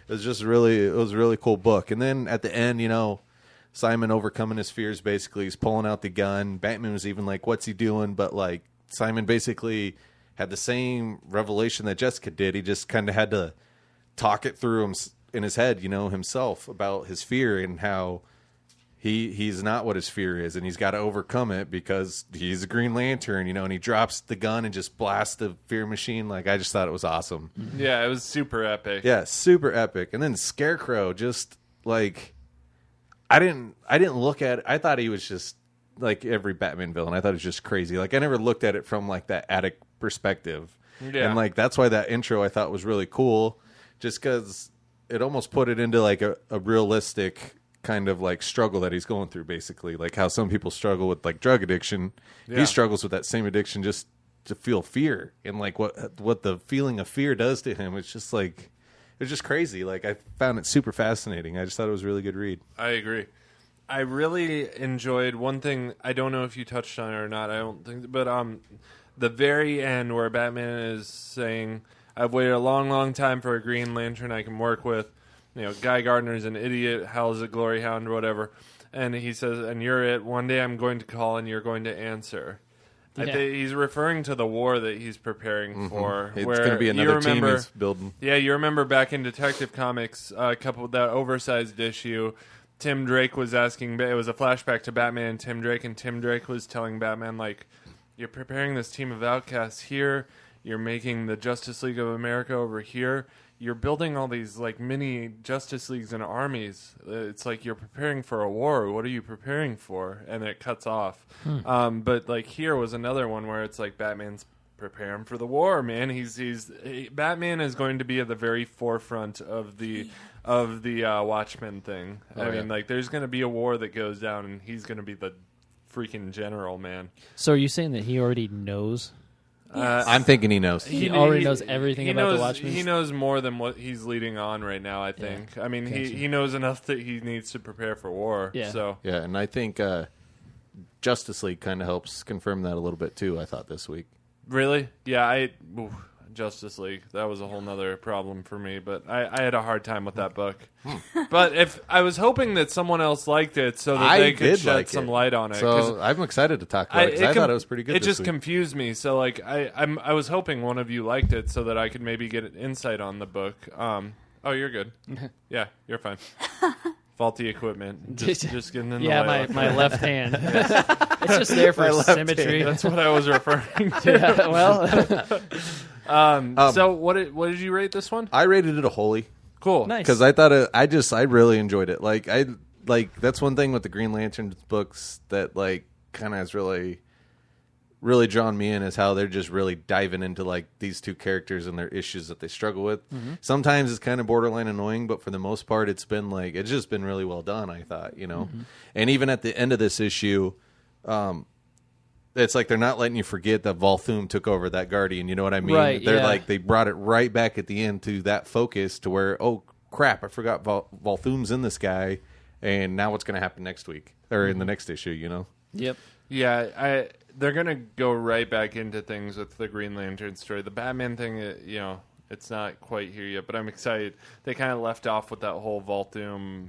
It was a really cool book. And then at the end, Simon overcoming his fears, basically he's pulling out the gun. Batman was even like, what's he doing? But like Simon basically had the same revelation that Jessica did. He just kind of had to talk it through in his head, himself about his fear and how he's not what his fear is, and he's got to overcome it because he's a Green Lantern, and he drops the gun and just blasts the fear machine. Like, I just thought it was awesome. Yeah, it was super epic. Yeah, super epic. And then Scarecrow, just like, I didn't look at it. I thought he was just like every Batman villain. I thought it was just crazy. Like, I never looked at it from like that attic perspective. Yeah. And like, that's why that intro I thought was really cool, just because it almost put it into like a realistic kind of like struggle that he's going through, basically, like how some people struggle with like drug addiction. He struggles with that same addiction just to feel fear, and like what the feeling of fear does to him. It's just like, it's just crazy. Like, I found it super fascinating. I just thought it was a really good read. I agree. I really enjoyed one thing. I don't know if you touched on it or not. I don't think, but the very end where Batman is saying, "I've waited a long, long time for a Green Lantern I can work with. Guy Gardner's an idiot, Hal's a glory hound, or whatever." And he says, "And you're it. One day I'm going to call and you're going to answer." Yeah. I think he's referring to the war that he's preparing for. It's going to be another team he's building. Yeah, you remember back in Detective Comics, a couple that oversized issue, Tim Drake was asking, it was a flashback to Batman and Tim Drake was telling Batman, like, you're preparing this team of outcasts here, you're making the Justice League of America over here, you're building all these like mini Justice Leagues and armies. It's like you're preparing for a war. What are you preparing for? And it cuts off. But like here was another one where it's like Batman's preparing for the war, man. Batman is going to be at the very forefront of the Watchmen thing. I mean, like there's going to be a war that goes down, and he's going to be the freaking general, man. So are you saying that he already knows? I'm thinking he knows. He already knows everything about the Watchmen. He knows more than what he's leading on right now, I think. Yeah. I mean, he knows enough that he needs to prepare for war. Yeah. So. Yeah, and I think Justice League kind of helps confirm that a little bit, too, I thought, this week. Really? Yeah, Justice League, that was a whole nother problem for me, but I had a hard time with that book. But if I was hoping that someone else liked it so that they could shed some light on it. So I'm excited to talk about it, because I thought it was pretty good. It this just week. confused me. So like I was hoping one of you liked it so that I could maybe get an insight on the book. Oh, you're good. Yeah, you're fine. Faulty equipment. Just getting in the way. my left hand. It's just there for symmetry. That's what I was referring to. So what did you rate this one? I rated it a holy. Cool. Nice. Because I thought I really enjoyed it. Like like that's one thing with the Green Lantern books that like kind of has really drawn me in, is how they're just really diving into like these two characters and their issues that they struggle with. Sometimes it's kind of borderline annoying, but for the most part it's just been really well done, I thought, And even at the end of this issue, it's like they're not letting you forget that Volthoom took over that Guardian, you know what I mean? Right, They're yeah. like, they brought it right back at the end to that focus to where, oh crap, I forgot Volthoom's in this guy, and now what's going to happen next week or in the next issue, Yep. Yeah, they're gonna go right back into things with the Green Lantern story. The Batman thing, it's not quite here yet, but I'm excited. They kind of left off with that whole Volthoom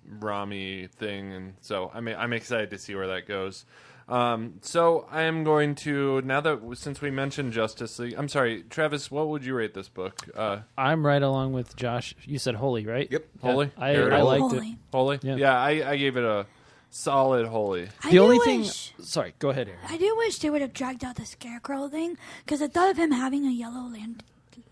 Rami thing, and so I'm excited to see where that goes. So I am going to, since we mentioned Justice League, I'm sorry, Travis, what would you rate this book? I'm right along with Josh. You said Holy, right? Yep. Holy? I Eric? liked it. Holy. Holy? Yeah. Yeah, I gave it a solid Holy. The only thing. Sorry, go ahead, Aaron. I do wish they would have dragged out the Scarecrow thing, because I thought of him having a yellow land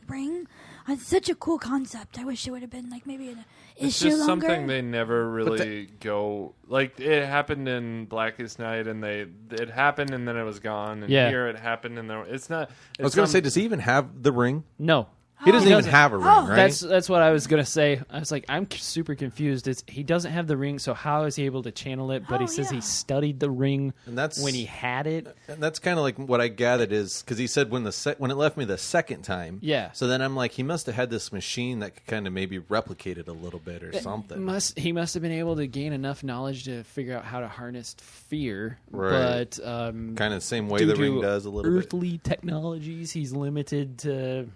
ring. It's such a cool concept. I wish it would have been like maybe an It's issue just longer. something they never really go, like it happened in Blackest Night, and it happened and then it was gone, and Yeah. here it happened and there it's not. I was going to say, does he even have the ring? No. He doesn't even have a ring, right? That's what I was gonna say. I was like, I'm super confused. He doesn't have the ring, so how is he able to channel it? But he says he studied the ring And that's when he had it. And that's kind of like what I gathered is because he said when it left me the second time. Yeah. So then I'm like, he must have had this machine that could kind of maybe replicate it a little bit or something. He must have been able to gain enough knowledge to figure out how to harness fear. Right. But kind of the same way due the to ring does a little bit. earthly technologies, he's limited to.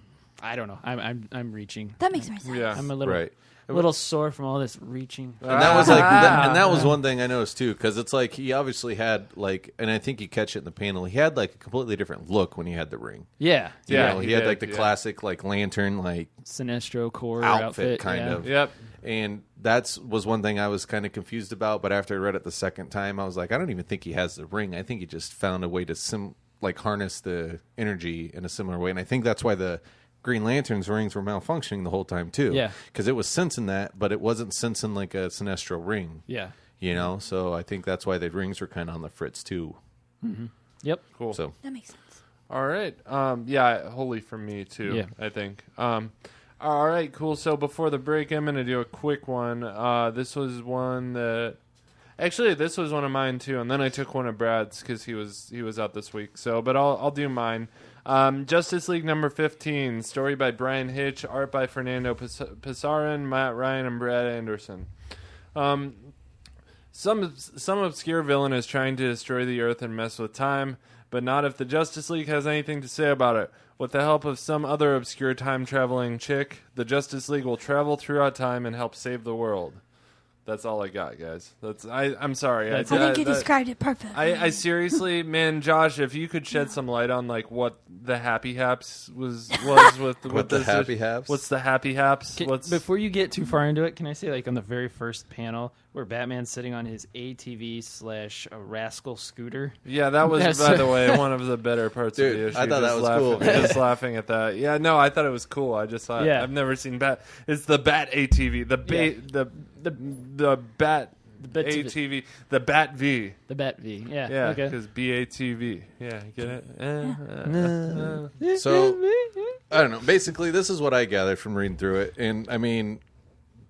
I don't know. I'm reaching. That makes more sense. Yeah. I'm a little Right. little sore from all this reaching. And that was like, and that was one thing I noticed too, because it's like he obviously had like, and I think you catch it in the panel. He had like a completely different look when he had the ring. Yeah. You Yeah, know, he he had did, like the yeah. classic like lantern like Sinestro core outfit kind yeah. of. Yep. And that was one thing I was kind of confused about. But after I read it the second time, I was like, I don't even think he has the ring. I think he just found a way to harness the energy in a similar way. And I think that's why the Green Lantern's rings were malfunctioning the whole time too. Yeah. Because it was sensing that, but it wasn't sensing like a Sinestro ring. Yeah. You know, so I think that's why the rings were kind of on the fritz too. Yep. Cool. So That makes sense. All right. Yeah, Holy for me too. Yeah. I think. All right. Cool. So before the break, I'm gonna do a quick one. This was one that. Actually, this was one of mine too, and then I took one of Brad's because he was out this week. So, but I'll do mine. Justice League number 15, story by Brian Hitch, art by Fernando Pizarrin, Matt Ryan, and Brad Anderson. Some obscure villain is trying to destroy the Earth and mess with time, but not if the Justice League has anything to say about it. With the help of some other obscure time-traveling chick, the Justice League will travel throughout time and help save the world. That's all I got, guys. I'm sorry. I think you described it perfectly. I seriously, man, Josh, if you could shed some light on like what the Happy Haps was with What the this, Happy Haps? What's the Happy Haps? Before you get too far into it, can I say, like, on the very first panel where Batman's sitting on his ATV / a rascal scooter? Yeah, that was, That's- by the way, one of the better parts Dude, of the issue. I thought that Just was cool, laughing- man. Just laughing at that. Yeah, no, I thought it was cool. I just thought Yeah. I've never seen It's the Bat ATV, the Bat Bits of it. ATV, the Bat V. The Bat V. Yeah. Yeah, Okay. because BATV. Yeah, get it? So I don't know. Basically, this is what I gathered from reading through it, and I mean,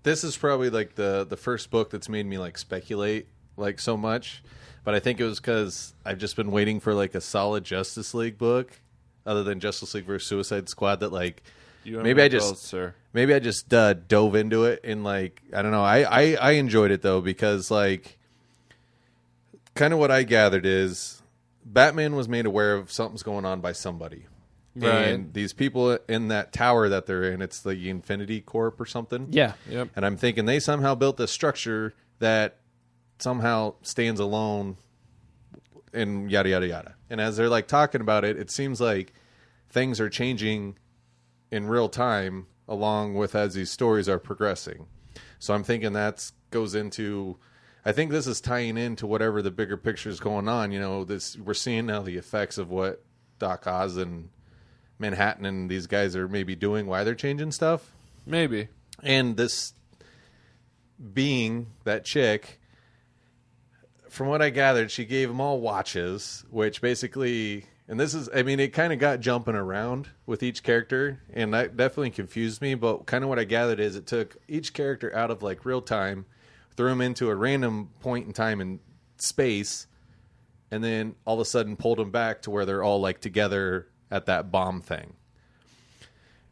this is probably like the first book that's made me like speculate like so much. But I think it was because I've just been waiting for like a solid Justice League book, other than Justice League vs. Suicide Squad. That like You and maybe me I just both, sir. maybe I just dove into it and like I don't know. I enjoyed it though because like kind of what I gathered is Batman was made aware of something's going on by somebody. Right. And these people in that tower that they're in, it's the Infinity Corp or something. Yeah. Yep. And I'm thinking they somehow built this structure that somehow stands alone and yada, yada, yada. And as they're like talking about it, it seems like things are changing in real time along with as these stories are progressing. So I'm thinking that goes into, I think this is tying into whatever the bigger picture is going on. You know, this we're seeing now the effects of what Doc Oz and Manhattan and these guys are maybe doing, why they're changing stuff. Maybe. And this being, that chick, from what I gathered, she gave them all watches, which basically, and this is, I mean, it kind of got jumping around with each character, and that definitely confused me. But kind of what I gathered is it took each character out of like real time, threw them into a random point in time and space, and then all of a sudden pulled them back to where they're all like together at that bomb thing.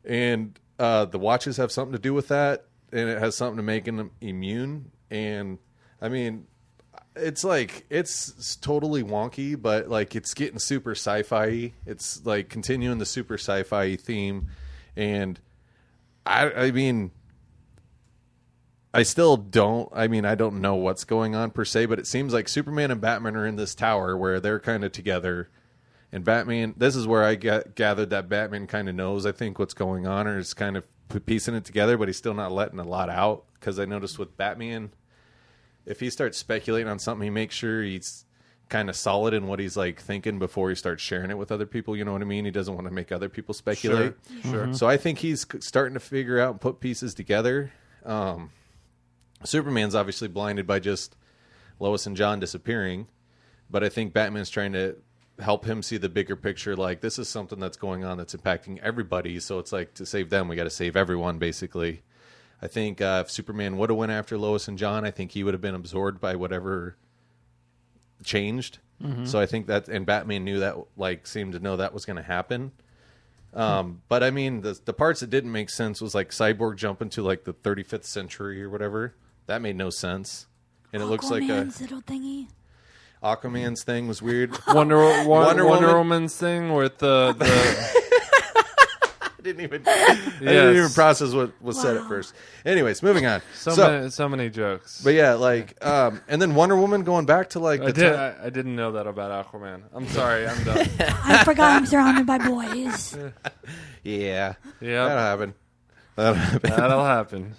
And the watches have something to do with that, and it has something to make them immune. And I mean, it's like, it's totally wonky, but like it's getting super sci-fi. It's like continuing the super sci-fi theme. And I mean, I don't know what's going on per se, but it seems like Superman and Batman are in this tower where they're kind of together. And Batman, this is where I gathered that Batman kind of knows, I think, what's going on, or is kind of piecing it together, but he's still not letting a lot out. Because I noticed with Batman, if he starts speculating on something, he makes sure he's kind of solid in what he's like thinking before he starts sharing it with other people. You know what I mean? He doesn't want to make other people speculate. Sure. So I think he's starting to figure out and put pieces together. Superman's obviously blinded by just Lois and John disappearing, but I think Batman's trying to help him see the bigger picture. Like, this is something that's going on that's impacting everybody. So it's like, to save them, we got to save everyone, basically. I think if Superman would have went after Lois and John, I think he would have been absorbed by whatever changed. So I think that, and Batman knew that, like, seemed to know that was going to happen. But I mean, the parts that didn't make sense was like Cyborg jumping to like the 35th century or whatever. That made no sense. And it looks like a little thingy. Aquaman's thing was weird. Wonder Woman's thing with the I didn't even process what was said at first. Anyways, moving on. So many jokes. But yeah, like, and then Wonder Woman going back to like I didn't know that about Aquaman. I'm sorry, I'm done. I forgot I'm surrounded by boys. Yeah, that'll happen. That'll happen.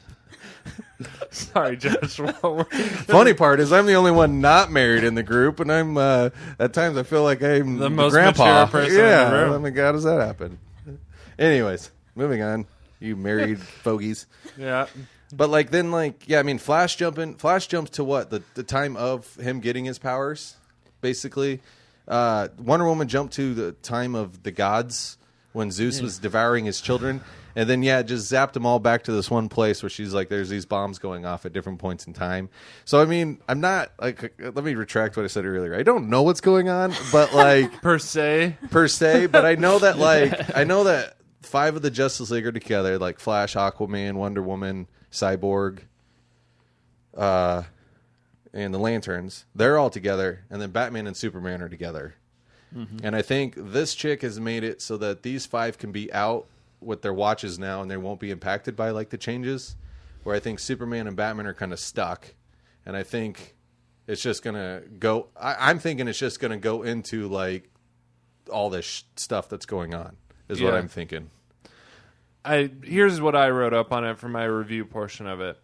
Sorry, Josh. Funny part is I'm the only one not married in the group, and I'm at times I feel like I'm the most grandpa. mature person in the room. I mean, how does that happen? Anyways, moving on. You married fogies. Yeah. But like then like I mean Flash jumps to what? The time of him getting his powers, basically. Wonder Woman jumped to the time of the gods when Zeus was devouring his children. And then, just zapped them all back to this one place where she's like, there's these bombs going off at different points in time. So, I mean, I'm not, like, let me retract what I said earlier. I don't know what's going on, but, like... Per se, but I know that, like, 5 of the Justice League are together, like Flash, Aquaman, Wonder Woman, Cyborg, and the Lanterns. They're all together, and then Batman and Superman are together. Mm-hmm. And I think this chick has made it so that these 5 can be out with their watches now, and they won't be impacted by like the changes, where I think Superman and Batman are kind of stuck, and I think it's just gonna go I'm thinking it's just gonna go into like all this stuff that's going on is what I'm thinking. Here's what I wrote up on it for my review portion of it.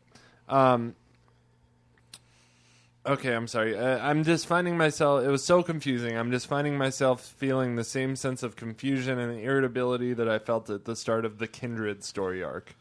Okay, I'm sorry. I'm just finding myself... It was so confusing. I'm just finding myself feeling the same sense of confusion and irritability that I felt at the start of the Kindred story arc.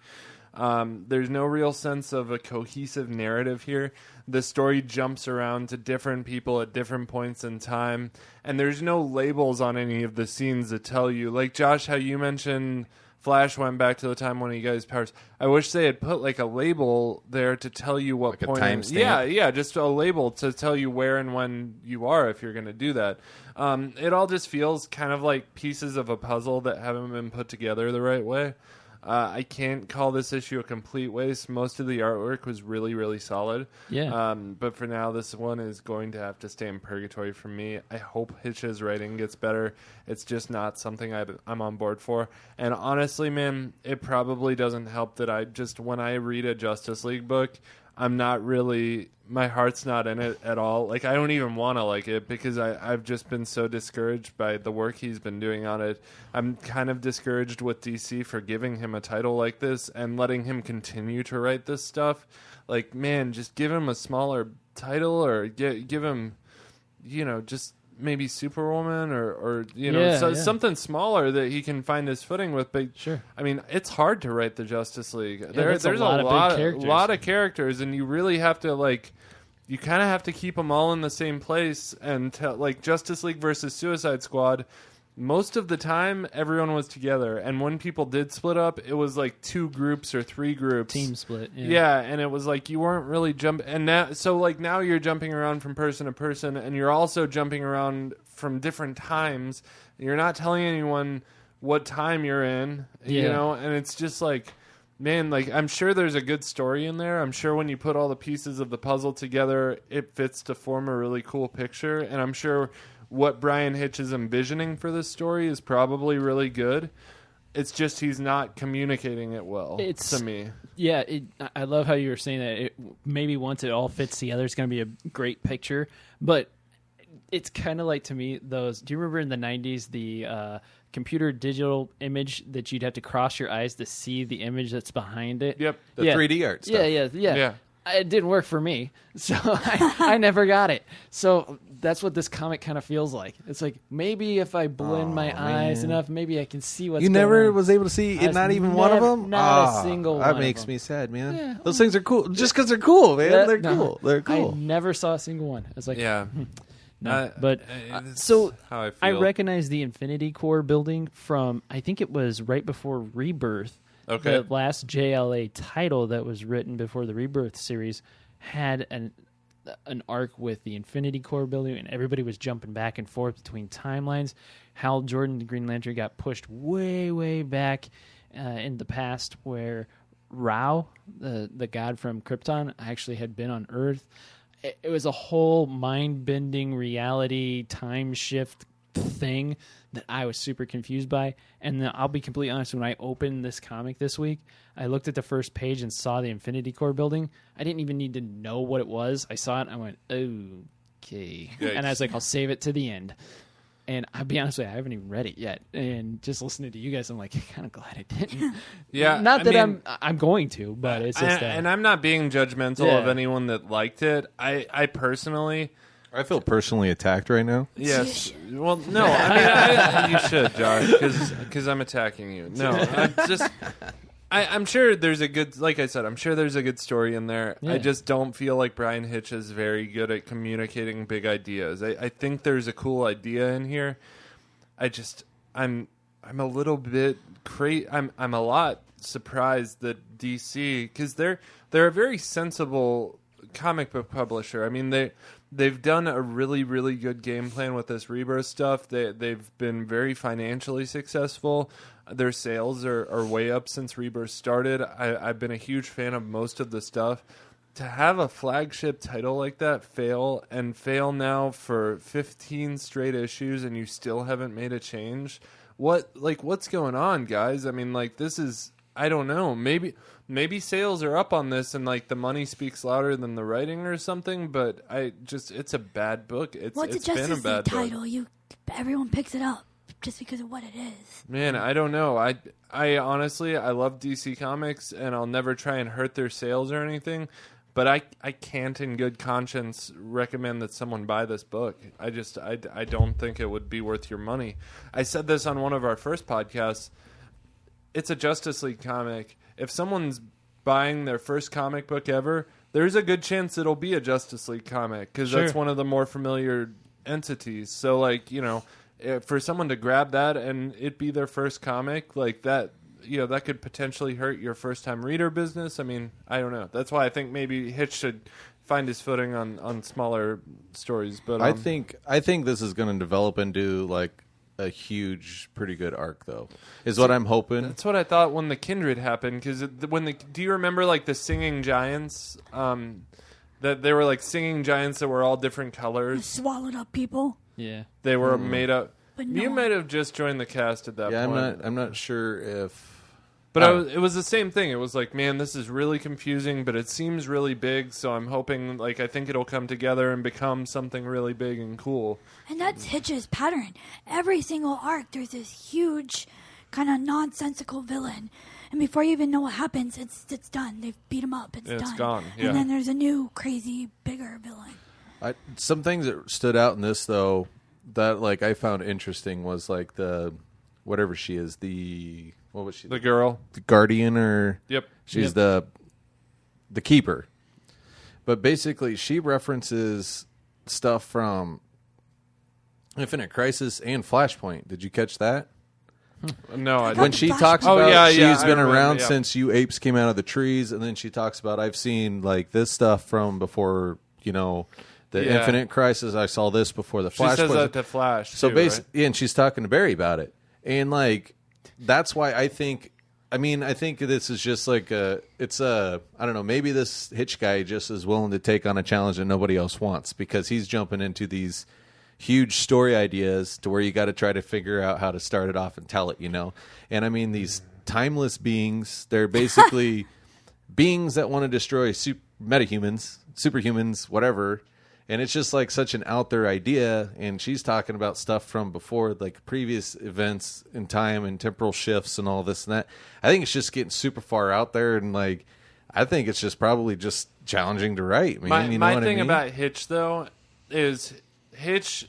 There's no real sense of a cohesive narrative here. The story jumps around to different people at different points in time, and there's no labels on any of the scenes that tell you... Like, Josh, how you mentioned... Flash went back to the time when he got his powers. I wish they had put like a label there to tell you what like point. A timestamp? Yeah, just a label to tell you where and when you are if you're going to do that. It all just feels kind of like pieces of a puzzle that haven't been put together the right way. I can't call this issue a complete waste. Most of the artwork was really, really solid. Yeah. But for now, this one is going to have to stay in purgatory for me. I hope Hitch's writing gets better. It's just not something I'm on board for. And honestly, man, it probably doesn't help that when I read a Justice League book, I'm not really... My heart's not in it at all. Like, I don't even want to like it because I've just been so discouraged by the work he's been doing on it. I'm kind of discouraged with DC for giving him a title like this and letting him continue to write this stuff. Like, man, just give him a smaller title or give him, just maybe Superwoman or something smaller that he can find his footing with. But sure, I mean, it's hard to write the Justice League. There's a lot of lot of characters, and you really have to you kind of have to keep them all in the same place. And like Justice League versus Suicide Squad, most of the time everyone was together, and when people did split up, it was like 2 groups or 3 groups. Team split. Yeah, and it was like you weren't really jumping. And now, so like now you're jumping around from person to person, and you're also jumping around from different times. You're not telling anyone what time you're in, you know, and it's just like, man, like I'm sure there's a good story in there. I'm sure when you put all the pieces of the puzzle together, it fits to form a really cool picture, and I'm sure what Brian Hitch is envisioning for this story is probably really good. It's just he's not communicating it well to me. Yeah, I love how you were saying that. Maybe once it all fits together, it's going to be a great picture. But it's kind of like, to me, those... Do you remember in the 90s, the computer digital image that you'd have to cross your eyes to see the image that's behind it? Yep. The 3D art stuff. Yeah. It didn't work for me, so I never got it. So that's what this comic kind of feels like. It's like, maybe if I blend my eyes enough, maybe I can see what's You going never on. was able to see it, not even one of them? Not a single one That of makes them. me sad, man. Yeah. Those things are cool. Just because they're cool, man. They're No, cool. They're cool. I never saw a single one. It's like, Yeah. no. But It's so how I I feel. recognize the Infinity Core building from, I think it was right before Rebirth. Okay. The last JLA title that was written before the Rebirth series had an arc with the Infinity Core building, and everybody was jumping back and forth between timelines. Hal Jordan, the Green Lantern, got pushed way, way back in the past, where Rao, the god from Krypton, actually had been on Earth. It was a whole mind-bending reality time shift thing that I was super confused by. And I'll be completely honest, when I opened this comic this week, I looked at the first page and saw the Infinity Core building. I didn't even need to know what it was. I saw it and I went, okay. Yikes. And I was like, I'll save it to the end. And I'll be honest with you, I haven't even read it yet. And just listening to you guys, I'm like, kind of glad I didn't. Yeah, Not that I mean, I'm going to, but it's just and I'm not being judgmental Yeah. of anyone that liked it. I personally... I feel personally attacked right now. Yes. Well, no. I mean, you should, Josh, because I'm attacking you. No, I'm sure there's a good, like I said, I'm sure there's a good story in there. Yeah. I just don't feel like Brian Hitch is very good at communicating big ideas. I think there's a cool idea in here. I'm a little bit I'm a lot surprised that DC, because they're a very sensible comic book publisher. I mean, they've done a really, really good game plan with this Rebirth stuff. They've been very financially successful. Their sales are way up since Rebirth started. I've been a huge fan of most of the stuff. To have a flagship title like that fail now for 15 straight issues, and you still haven't made a change. What's going on, guys? I mean, like, this is, I don't know. Maybe sales are up on this and like the money speaks louder than the writing or something, but it's a bad book. It's a been a Justice bad League book. title. Everyone picks it up just because of what it is. Man, I don't know. I honestly, I love DC Comics and I'll never try and hurt their sales or anything, but I can't in good conscience recommend that someone buy this book. I don't think it would be worth your money. I said this on one of our first podcasts. It's a Justice League comic. If someone's buying their first comic book ever, there's a good chance it'll be a Justice League comic, because that's one of the more familiar entities. So, like, you know, for someone to grab that and it be their first comic, like that, you know, that could potentially hurt your first-time reader business. I mean, I don't know. That's why I think maybe Hitch should find his footing on smaller stories. But I think this is going to develop into like a huge, pretty good arc, though, is what I'm hoping. That's what I thought when the Kindred happened, because do you remember like the singing giants? That they were like singing giants that were all different colors. Swallowed up people. Yeah. They were made up. But You no. might have just joined the cast at that Yeah, point. I'm not sure if. But it was the same thing. It was like, man, this is really confusing, but it seems really big. So I'm hoping, like, I think it'll come together and become something really big and cool. And that's Hitch's pattern. Every single arc, there's this huge, kind of nonsensical villain. And before you even know what happens, it's done. They've beat him up. It's done. Gone. Yeah. And then there's a new, crazy, bigger villain. Some things that stood out in this, though, that like I found interesting was like the whatever she is, what was she? The girl. The guardian, or Yep. she's the keeper. But basically, she references stuff from Infinite Crisis and Flashpoint. Did you catch that? No, I When didn't. she talks Oh, about yeah, she's I been remember, around yeah. since you apes came out of the trees, and then she talks about I've seen like this stuff from before, the Yeah. Infinite Crisis. I saw this before the She Flashpoint. says that to Flash. So too, basically, and she's talking to Barry about it, and like that's why I think. I mean, I think this is just like I don't know, maybe this Hitch guy just is willing to take on a challenge that nobody else wants because he's jumping into these huge story ideas to where you got to try to figure out how to start it off and tell it, And I mean, these timeless beings, they're basically beings that want to destroy metahumans, superhumans, whatever. And it's just like such an out there idea. And she's talking about stuff from before, like previous events in time and temporal shifts and all this and that. I think it's just getting super far out there. And like, I think it's just probably just challenging to write. Man. My thing about Hitch, though, is Hitch,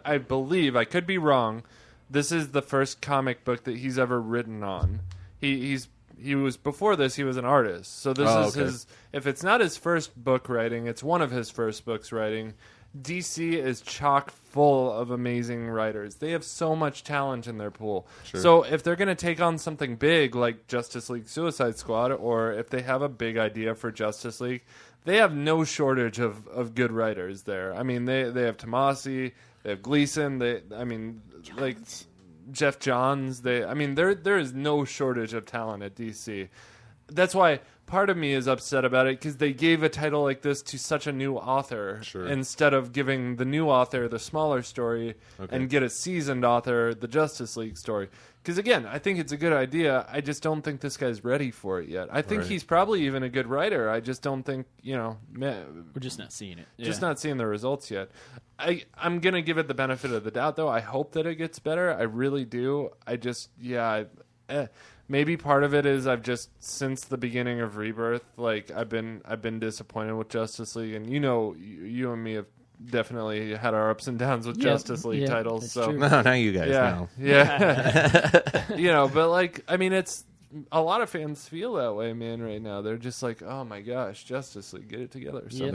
I believe, I could be wrong, this is the first comic book that he's ever written on. He was, before this, he was an artist. So this is his, if it's not his first book writing, it's one of his first books writing. DC is chock full of amazing writers. They have so much talent in their pool. Sure. So if they're going to take on something big like Justice League Suicide Squad, or if they have a big idea for Justice League, they have no shortage of good writers there. I mean, they have Tomasi, they have Gleason, like Jeff Johns. There is no shortage of talent at DC. That's why part of me is upset about it, because they gave a title like this to such a new author instead of giving the new author the smaller story and get a seasoned author the Justice League story. Because again, I think it's a good idea. I just don't think this guy's ready for it yet. I think he's probably even a good writer. I just don't think, we're just not seeing it. Just not seeing the results yet. I'm going to give it the benefit of the doubt, though. I hope that it gets better. I really do. Maybe part of it is I've just, since the beginning of Rebirth, like I've been disappointed with Justice League, and you and me have definitely had our ups and downs with Justice League titles. So true. No, now you guys know. Yeah. But like, I mean, it's a lot of fans feel that way, man. Right now, they're just like, "Oh my gosh, Justice League, get it together." So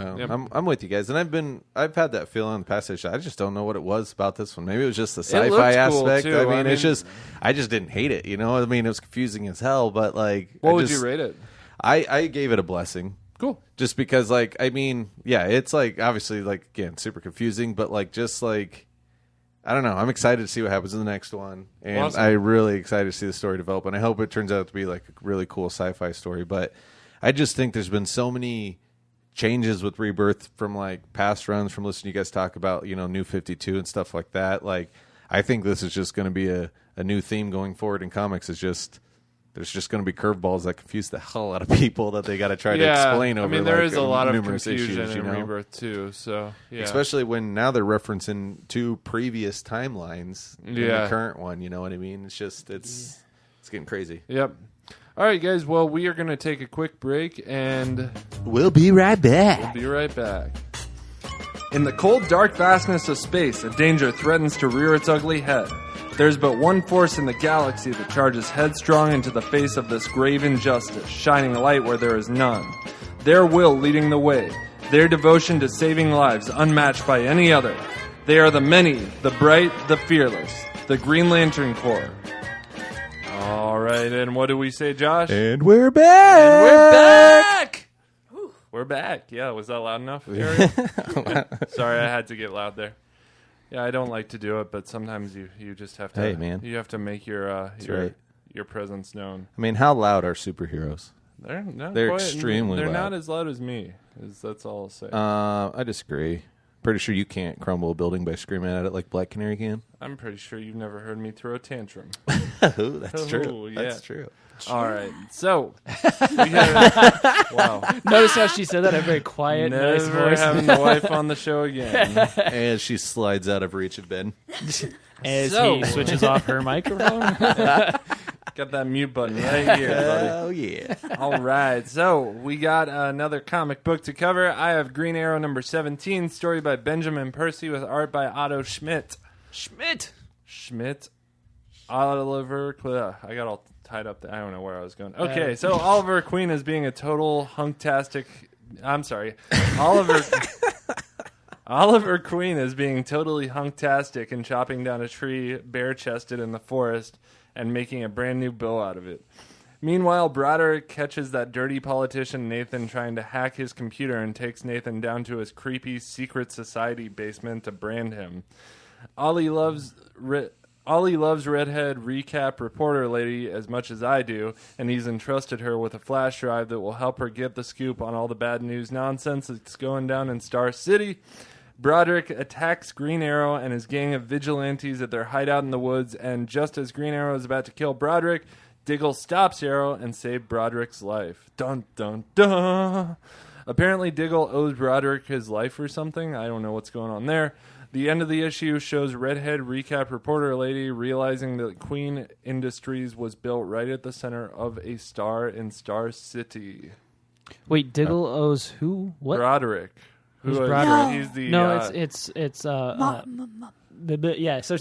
I'm with you guys, and I've had that feeling in the past. I just don't know what it was about this one. Maybe it was just the sci-fi aspect. Cool too. It's just I just didn't hate it. It was confusing as hell. But like, what would you rate it? I gave it a blessing. Cool. Just because, like, I mean, yeah, it's like obviously, like, again, super confusing, but like, just like, I don't know. I'm excited to see what happens in the next one, and I'm really excited to see the story develop. And I hope it turns out to be like a really cool sci-fi story. But I just think there's been so many changes with Rebirth from like past runs, from listening to you guys talk about, New 52 and stuff like that. Like, I think this is just going to be a new theme going forward in comics. It's just, there's just going to be curveballs that confuse the hell out of people that they got to try to explain over. I mean, there is a lot of numerous confusion issues, in Rebirth too. So especially when now they're referencing two previous timelines in the current one. You know what I mean? It's just it's getting crazy. Yep. All right, guys. Well, we are going to take a quick break, and We'll be right back. we'll be right back. In the cold, dark vastness of space, a danger threatens to rear its ugly head. There's but one force in the galaxy that charges headstrong into the face of this grave injustice, shining light where there is none. Their will leading the way, their devotion to saving lives unmatched by any other. They are the many, the bright, the fearless, the Green Lantern Corps. All right, and what do we say, Josh? And we're back. We're back! We're back. Yeah, was that loud enough, Ariel? Sorry, I had to get loud there. Yeah, I don't like to do it, but sometimes you just have to. Hey, man. You have to make your presence known. I mean, how loud are superheroes? They're extremely They're loud. not as loud as me. That's all I'll say. I disagree. Pretty sure you can't crumble a building by screaming at it like Black Canary can. I'm pretty sure you've never heard me throw a tantrum. Ooh, that's true. Yeah. That's true. All right, so wow. Notice how she said that in a very quiet, nice Never voice. having the wife on the show again. As she slides out of reach of Ben. As So- he switches off her microphone. Got that mute button right here, buddy. Oh, yeah. All right, so we got another comic book to cover. I have Green Arrow number 17, story by Benjamin Percy with art by Otto Schmidt. Oliver, I got all tied up. I don't know where I was going. Okay, so Oliver Queen is being a total hunktastic I'm sorry, Oliver Queen is being totally hunktastic and chopping down a tree bare-chested in the forest and making a brand new bow out of it. Meanwhile, Broderick catches that dirty politician Nathan trying to hack his computer and takes Nathan down to his creepy secret society basement to brand him. Ollie loves redhead recap reporter lady as much as I do, and he's entrusted her with a flash drive that will help her get the scoop on all the bad news nonsense that's going down in Star City. Broderick attacks Green Arrow and his gang of vigilantes at their hideout in the woods, and just as Green Arrow is about to kill Broderick, Diggle stops Arrow and saves Broderick's life. Dun, dun, dun. Apparently, Diggle owes Broderick his life or something. I don't know what's going on there. The end of the issue shows redhead recap reporter lady realizing that Queen Industries was built right at the center of a star in Star City. Wait, Diggle owes who? What? Broderick. Who's Broderick? He's the it's it starts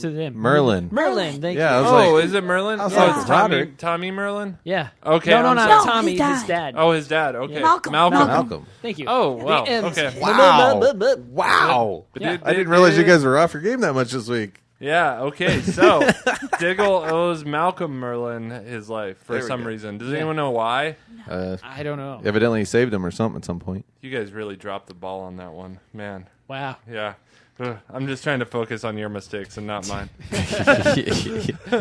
with him. Merlin. Merlin. Thank Yeah, I you. was like, is it Merlin? I was Oh, like, it's Broderick. Tommy Merlin? Yeah. Okay, No, I'm not sorry. Tommy. his dad. His dad. Oh, his dad. Okay. Malcolm. Malcolm. Thank you. Oh, wow. The M's. Okay. Wow. Yeah. I didn't realize you guys were off your game that much this week. Yeah, okay. So, Diggle owes Malcolm Merlin his life for There we some go. reason. Does anyone know why? I don't know. Evidently, he saved him or something at some point. You guys really dropped the ball on that one. Man. Wow. Yeah. Ugh, I'm just trying to focus on your mistakes and not mine.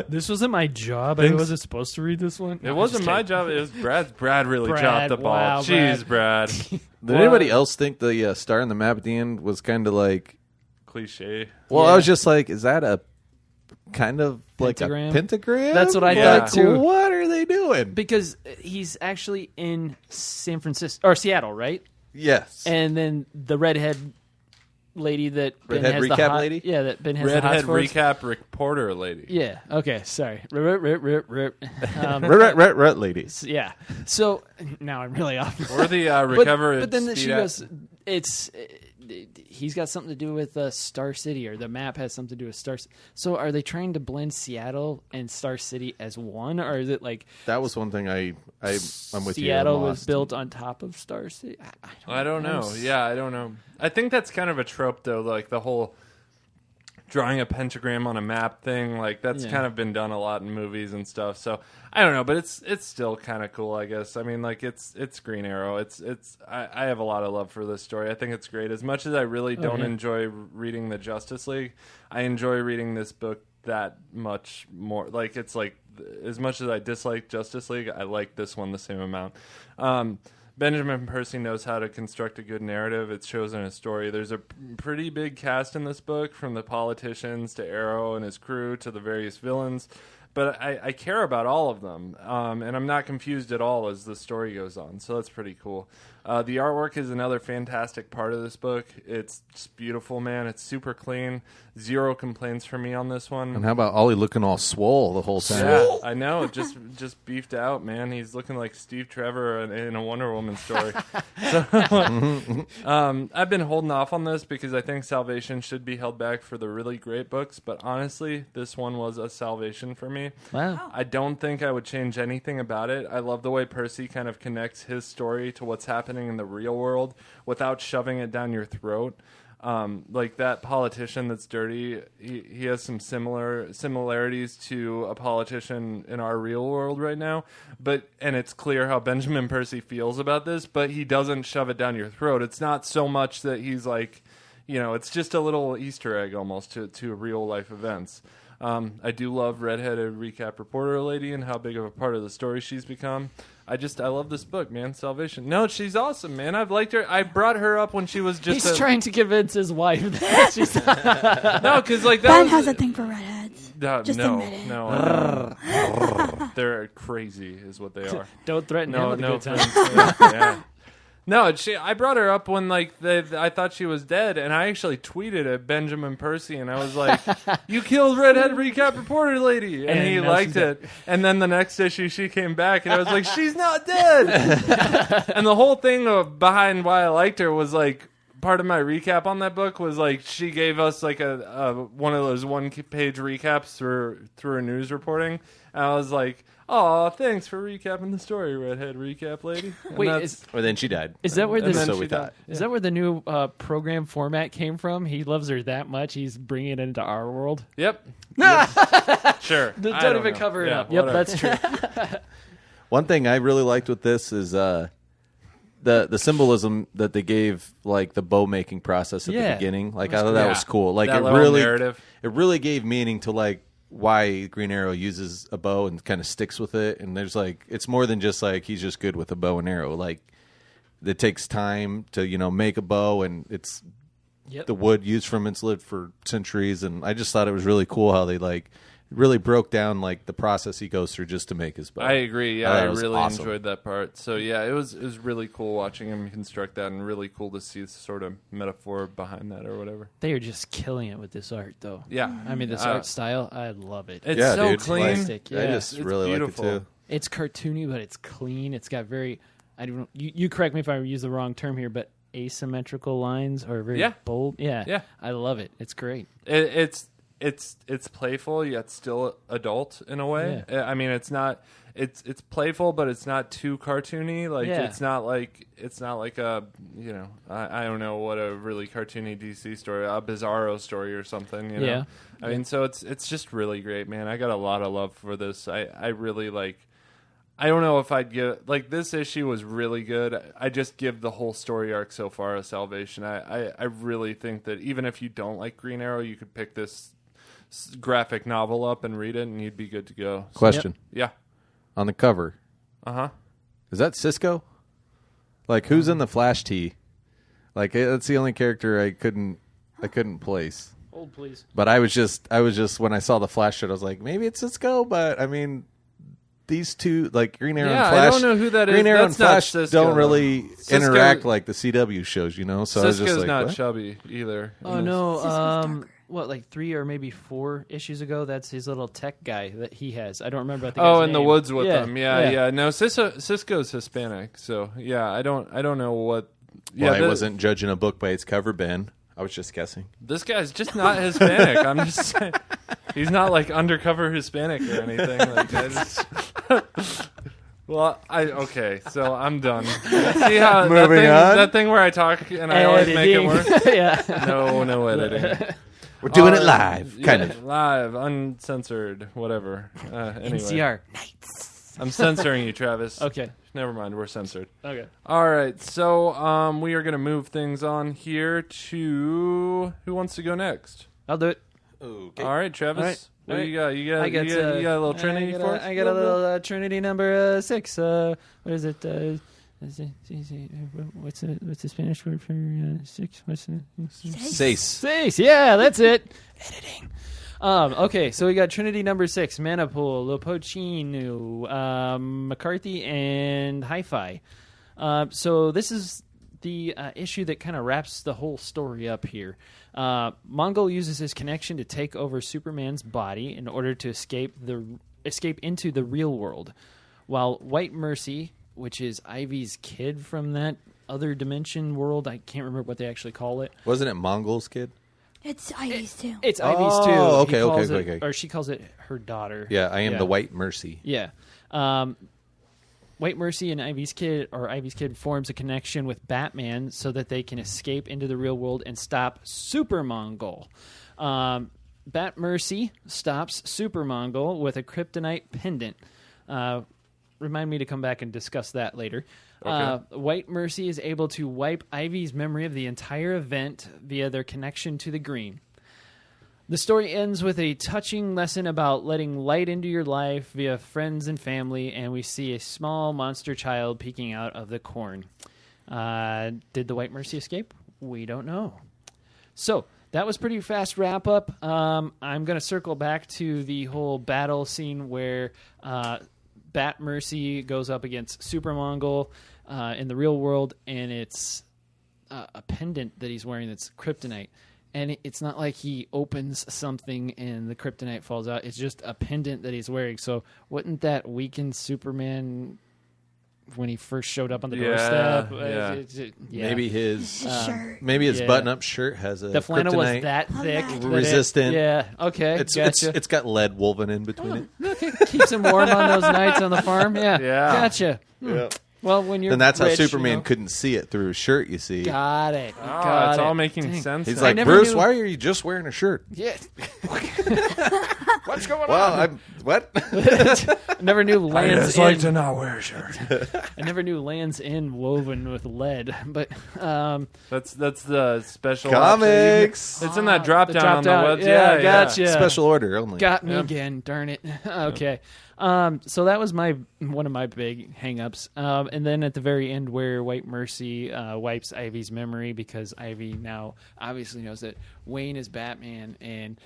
This wasn't my job. I wasn't supposed to read this one. It wasn't my job. It was Brad's. Brad really Brad, dropped the ball. wow, Jeez, Brad. Did anybody else think the star in the map at the end was kind of like... Cliche. Well, Yeah. I was just like, is that a kind of like Pentagram? a pentagram? That's what I Yeah. thought too. What are they doing? Because he's actually in San Francisco or Seattle, right? Yes. And then the redhead lady that Ben Redhead has the recap hot, lady? Yeah, that Ben has the Redhead hots for us. recap reporter lady. Yeah. Okay. Sorry. Rip. Rut lady. Yeah. So now I'm really off. Or the recover. But then speed she up. goes, it's he's got something to do with Star City, or the map has something to do with Star City. So are they trying to blend Seattle and Star City as one, or is it like That was one thing I'm with you. Seattle I'm was lost. built on top of Star City? I don't know. Yeah, I don't know. I think that's kind of a trope, though, like the whole drawing a pentagram on a map thing. Like, that's Yeah. kind of been done a lot in movies and stuff. So, I don't know, but it's still kind of cool, I guess. I mean, like, it's Green Arrow. I have a lot of love for this story. I think it's great. As much as I really don't enjoy reading the Justice League, I enjoy reading this book that much more. Like, it's like, as much as I dislike Justice League, I like this one the same amount. Benjamin Percy knows how to construct a good narrative. It shows in his story. There's a pretty big cast in this book, from the politicians to Arrow and his crew to the various villains. But I care about all of them, and I'm not confused at all as the story goes on. So that's pretty cool. The artwork is another fantastic part of this book. It's just beautiful, man. It's super clean. Zero complaints from me on this one. And how about Ollie looking all swole the whole time? Yeah, I know. Just beefed out, man. He's looking like Steve Trevor in a Wonder Woman story. I've been holding off on this because I think Salvation should be held back for the really great books. But honestly, this one was a salvation for me. Wow. I don't think I would change anything about it. I love the way Percy kind of connects his story to what's happening in the real world without shoving it down your throat. Like that politician that's dirty, he has some similarities to a politician in our real world right now. And it's clear how Benjamin Percy feels about this, but he doesn't shove it down your throat. It's not so much that he's like, it's just a little Easter egg almost to real life events. I do love redheaded recap reporter lady and how big of a part of the story she's become. I love this book, man. Salvation. No, she's awesome, man. I've liked her. I brought her up when she was just He's trying to convince his wife that she's no, because like that Ben was, has a thing for redheads. Just admit it. No. They're crazy, is what they are. Don't threaten him with a good time. Yeah. No, I brought her up when I thought she was dead, and I actually tweeted at Benjamin Percy, and I was like, "You killed redhead recap reporter lady," and he liked it. And then the next issue, she came back, and I was like, "She's not dead." And the whole thing behind why I liked her was like, part of my recap on that book was like she gave us like a one of those one-page recaps through her news reporting, and I was like, Oh, thanks for recapping the story, redhead recap lady. And Wait, that's- Or then she died. Is that where and this? then so she we died. thought. Is that where the new program format came from? He loves her that much, he's bringing it into our world. Yep. Sure. I Don't even know. cover it Yeah, up. Yep, whatever. that's true. One thing I really liked with this is the symbolism that they gave, like the bow making process at the Yeah. beginning. Like I thought that Yeah. was cool. Like That it little really narrative. it really gave meaning to like why Green Arrow uses a bow and kind of sticks with it. And there's like it's more than just like he's just good with a bow and arrow. Like it takes time to make a bow, and it's Yep. the wood used from it's lived for centuries. And I just thought it was really cool how they like really broke down like the process he goes through just to make his bow. I agree. Yeah, thought I it was really awesome. enjoyed that part. So yeah, it was really cool watching him construct that, and really cool to see the sort of metaphor behind that or whatever. They are just killing it with this art, though. Yeah, I mean, this art style, I love it. It's Yeah, so dude, clean. like, Fantastic, I yeah. just It's really beautiful. like it too. It's cartoony, but it's clean. It's got very, I don't know, you correct me if I use the wrong term here, but asymmetrical lines are very Yeah. bold. Yeah. Yeah. I love it. It's great. It's playful yet still adult in a way. I mean, it's not it's playful, but it's not too cartoony. Like Yeah. it's not like a I don't know what a really cartoony DC story, a Bizarro story or something. You know? Yeah. I mean, so it's just really great, man. I got a lot of love for this. I really like. I don't know if I'd give like this issue was really good. I just give the whole story arc so far a salvation. I really think that even if you don't like Green Arrow, you could pick this graphic novel up and read it, and you'd be good to go. So, Question. yeah. On the cover, Uh-huh. is that Cisco? Like who's in the Flash tee? Like that's the only character I couldn't place. Hold, please. But I was just when I saw the Flash shit, I was like, maybe it's Cisco. But I mean, these two, like Green Arrow Yeah, and Flash, I don't know who that is. Green Arrow That's and not Flash Cisco, don't though. really Cisco- interact like the CW shows, So I was Cisco's just like, not what? chubby either. Oh, in this. no. Cisco's darker. What, like 3 or maybe 4 issues ago? That's his little tech guy that he has. I don't remember. The Oh, guy's in the name. woods with them. Yeah. No, Cisco's Hispanic. So, yeah, I don't know what. Well, Yeah, I wasn't judging a book by its cover, Ben. I was just guessing. This guy's just not Hispanic. I'm just saying. He's not like undercover Hispanic or anything. Like, I just... Well, okay, so I'm done. See how Moving on. that thing where I talk and I always make it Editing. worse? Yeah. No editing. We're doing it Uh, live, kind yeah, of. live, uncensored, whatever. Anyway, NCR. I'm censoring you, Travis. Okay. Never mind, we're censored. Okay. All right, so we are gonna move things on here to who wants to go next? I'll do it. Okay. All right, Travis. All right. What do you got? You got, I got, you got a little Trinity for us? I got a little Trinity number 6. What is it? What's the Spanish word for 6? What's the Sace. 6? Yeah, that's it. Editing. Okay, so we got Trinity number 6, Manipool, Lopocino, McCarthy, and Hi-Fi. So this is the issue that kind of wraps the whole story up here. Mongol uses his connection to take over Superman's body in order to escape into the real world, while White Mercy, which is Ivy's kid from that other dimension world, I can't remember what they actually call it. Wasn't it Mongol's kid? It's Ivy's too. It's Ivy's too. Oh, He okay, calls okay, it- okay. Or she calls it her daughter. Yeah, I am Yeah. the White Mercy. Yeah. White Mercy and Ivy's kid forms a connection with Batman so that they can escape into the real world and stop Super Mongol. Bat Mercy stops Super Mongol with a kryptonite pendant. Remind me to come back and discuss that later. Okay. White Mercy is able to wipe Ivy's memory of the entire event via their connection to the Green. The story ends with a touching lesson about letting light into your life via friends and family, and we see a small monster child peeking out of the corn. Did the White Mercy escape? We don't know. So, that was pretty fast wrap-up. I'm going to circle back to the whole battle scene where Bat Mercy goes up against Super Mongol in the real world, and it's a pendant that he's wearing that's kryptonite. And it's not like he opens something and the kryptonite falls out. It's just a pendant that he's wearing. So wouldn't that weaken Superman when he first showed up on the Yeah, doorstep. yeah. Maybe his shirt. button-up shirt has a the flannel was kryptonite that thick, that that resistant. Okay, gotcha. It's got lead woven in between it. Okay, keeps him warm on those nights on the farm. Yeah, Yeah. gotcha. Yeah. Well, when you're And that's how rich, Superman couldn't see it through his shirt. You see, Got it. Oh, Got it's it. all making Dang. sense. he's now. like, never Bruce, knew- why are you just wearing a shirt? Yeah. What's going Well, on? I'm what? I never knew lands in. not wear a shirt. I never knew lands in woven with lead, but That's the special Comics. option. It's in that drop the down drop on down. the website. Yeah, gotcha. Special order only. Got me again, darn it. Okay. So that was one of my big hang-ups. And then at the very end where White Mercy wipes Ivy's memory because Ivy now obviously knows that Wayne is Batman and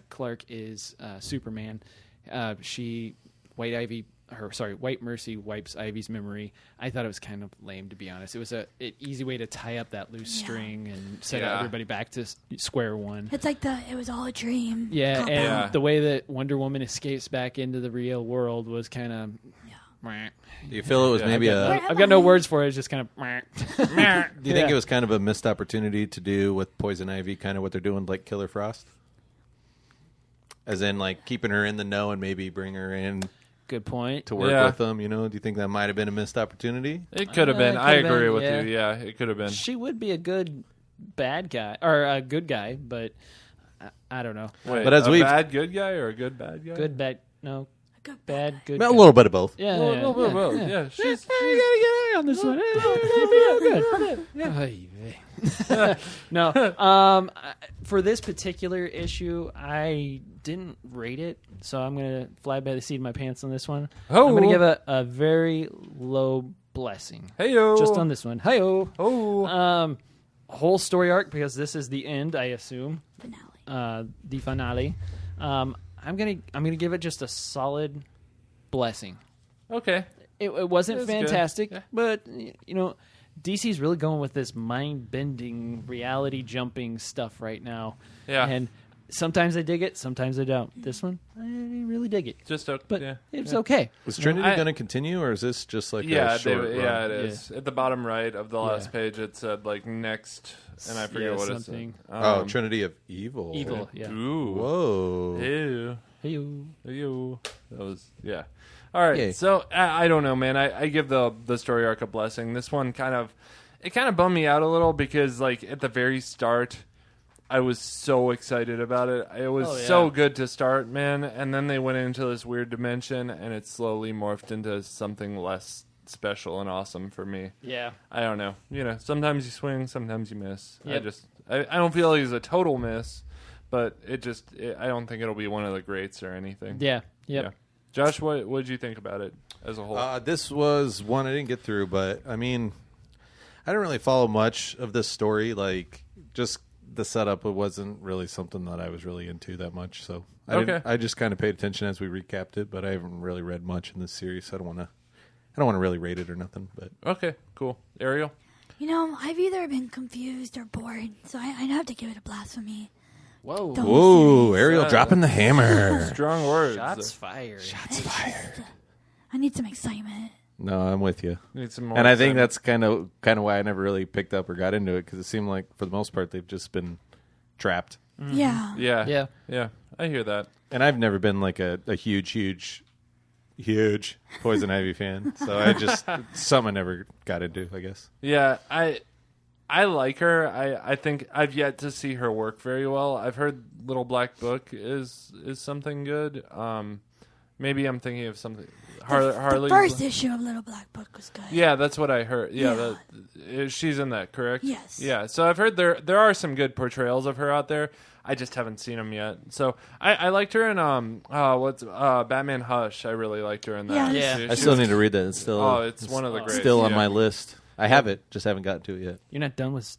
Clark is Superman. White Mercy wipes Ivy's memory. I thought it was kind of lame, to be honest. It was an easy way to tie up that loose string and set Yeah. everybody back to square one. It's like it was all a dream. Yeah, cop and out. the way that Wonder Woman escapes back into the real world was kind of. Do you feel it was maybe a? I've got no words for it. It's just kind of. Do you think it was kind of a missed opportunity to do with Poison Ivy, kind of what they're doing with, like Killer Frost? As in, like, keeping her in the know and maybe bring her in Good point. to work Yeah. with them, you know? Do you think that might have been a missed opportunity? It could have It been. could I have agree been, with yeah. you. Yeah, it could have been. She would be a good bad guy or a good guy, but I don't know. Wait, But as a we've- bad good guy or a good bad guy? Good bad no. Good Bad good. Well, a guy. little bit of both. Yeah, Well, yeah, well, well, well, yeah. yeah. She's On this one. Good. No. For this particular issue, I didn't rate it, so I'm gonna fly by the seat of my pants on this one. Oh. I'm gonna give a very low blessing. Hey-o. Just on this one. Hi-yo. Oh. Whole story arc because this is the end, I assume. finale. The finale. I'm gonna give it just a solid blessing. Okay. It wasn't That's good. fantastic, Yeah. but DC's really going with this mind-bending, reality-jumping stuff right now. Yeah. And sometimes I dig it, sometimes I don't. This one, I really dig it. Just a, But yeah. it's okay. Was Trinity I- going to continue, or is this just like Yeah, a short run? yeah, it is. At the bottom right of the last Yeah. page, it said like next, and I forget Yeah, what it something. said. Oh, Trinity of Evil. Evil, yeah. Ooh. Whoa. Ew. Hey-yo. Ew. That was yeah. All right. Yay. So I don't know, man. I give the story arc a blessing. This one kind of bummed me out a little because like at the very start, I was so excited about it. It was so good to start, man. And then they went into this weird dimension, and it slowly morphed into something less special and awesome for me. Yeah. I don't know. Sometimes you swing, sometimes you miss. Yep. I don't feel like it's a total miss, but I don't think it'll be one of the greats or anything. Yeah. Yep. Yeah. Josh, what did you think about it as a whole? This was one I didn't get through, but I mean, I didn't really follow much of this story. Like, just the setup, it wasn't really something that I was really into that much. So I just kind of paid attention as we recapped it, but I haven't really read much in this series. So I don't want to really rate it or nothing. But Okay, cool. Ariel? I've either been confused or bored, so I have to give it a blasphemy. Whoa. The whole whoa, series. Ariel dropping the hammer. Strong words. Shots fired. I need some excitement. No, I'm with you. Need some more And I think excitement. that's kind of why I never really picked up or got into it, because it seemed like for the most part they've just been trapped. Yeah. Yeah. Yeah. I hear that. And I've never been like a huge Poison Ivy fan, so I just some I never got into, I guess. Yeah, I like her. I think I've yet to see her work very well. I've heard Little Black Book is something good. Maybe I'm thinking of something. Harley. The first issue of Little Black Book was good. Yeah, that's what I heard. Yeah, she's in that, correct? Yes. Yeah, so I've heard there are some good portrayals of her out there. I just haven't seen them yet. So I liked her in Batman Hush. I really liked her in that. Yeah. Yeah. I still need to read that. It's still it's one of the greats. still on yeah. my list. I have it, just haven't gotten to it yet. You're not done with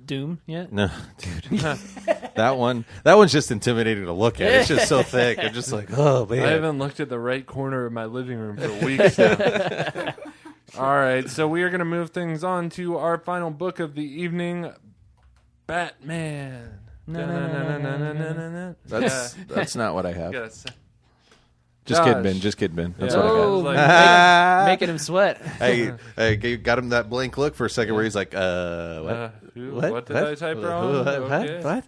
Doom yet? No, dude. that one's just intimidating to look at. It's just so thick. I'm just like, oh man. I haven't looked at the right corner of my living room for weeks now. All right, so we are going to move things on to our final book of the evening, Batman. That's not what I have. Just kidding, Ben. Just kidding, Ben. That's what I got. Oh, Like, making him sweat. I got him that blank look for a second where he's like, what? What did I type wrong? Okay. What?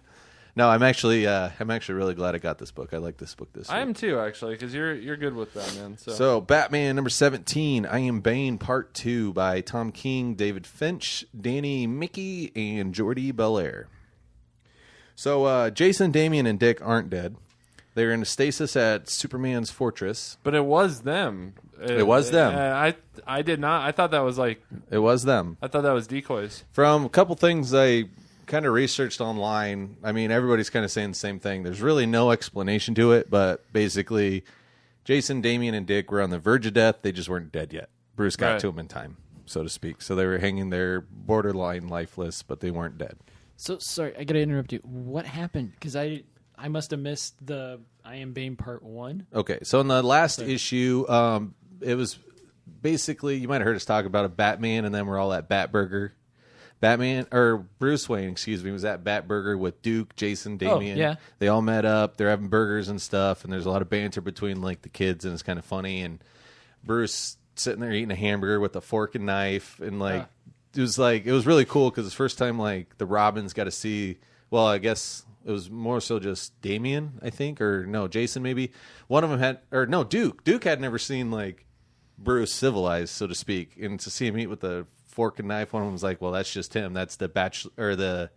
No, I'm actually really glad I got this book. I like this book this week. I am too, actually, because you're good with Batman. So Batman number 17, I Am Bane Part 2 by Tom King, David Finch, Danny Mickey, and Jordi Belair. So Jason, Damian, and Dick aren't dead. They're in a stasis at Superman's fortress. But it was them. It was them. I did not. I thought that was like. It was them. I thought that was decoys. From a couple things I kind of researched online, I mean, everybody's kind of saying the same thing. There's really no explanation to it, but basically, Jason, Damian, and Dick were on the verge of death. They just weren't dead yet. Bruce got to them in time, so to speak. So they were hanging there, borderline lifeless, but they weren't dead. So, sorry, I got to interrupt you. What happened? Because I must have missed the I Am Bane Part 1. Okay, so in the last issue, it was basically, you might have heard us talk about a Batman, and then we're all at Batburger. Bruce Wayne, was at Batburger with Duke, Jason, Damian. Oh, yeah. They all met up. They're having burgers and stuff, and there's a lot of banter between like the kids, and it's kind of funny. And Bruce sitting there eating a hamburger with a fork and knife, and it was really cool because it's the first time like the Robins got to see. Well, I guess it was more so just Damian, I think, or no, Jason maybe. One of them had, or no, Duke. Duke had never seen like Bruce civilized, so to speak, and to see him eat with a fork and knife, one of them was like, well, that's just him. That's the bachelor, or the,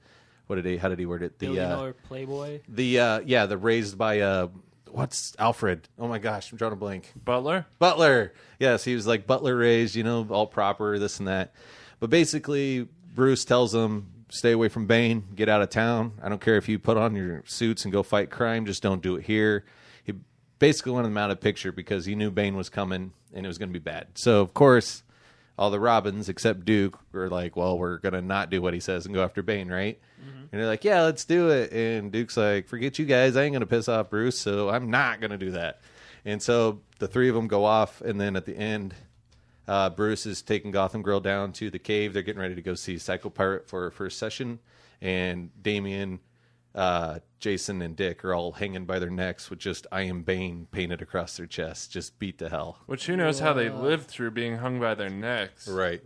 how did he word it? The Billionaire Playboy. The raised by what's Alfred? Oh my gosh, I'm drawing a blank. Butler. Yes, he was like Butler raised, all proper, this and that. But basically, Bruce tells him, stay away from Bane, get out of town. I don't care if you put on your suits and go fight crime, just don't do it here. He basically wanted them out of the picture because he knew Bane was coming and it was going to be bad. So, of course, all the Robins except Duke were like, well, we're going to not do what he says and go after Bane, right? Mm-hmm. And they're like, yeah, let's do it. And Duke's like, forget you guys. I ain't going to piss off Bruce, so I'm not going to do that. And so the three of them go off, and then at the end, Bruce is taking Gotham Girl down to the cave. They're getting ready to go see Psycho Pirate for her first session. And Damian, Jason, and Dick are all hanging by their necks with just I Am Bane painted across their chest, just beat to hell. Which who knows how they lived through being hung by their necks. Right.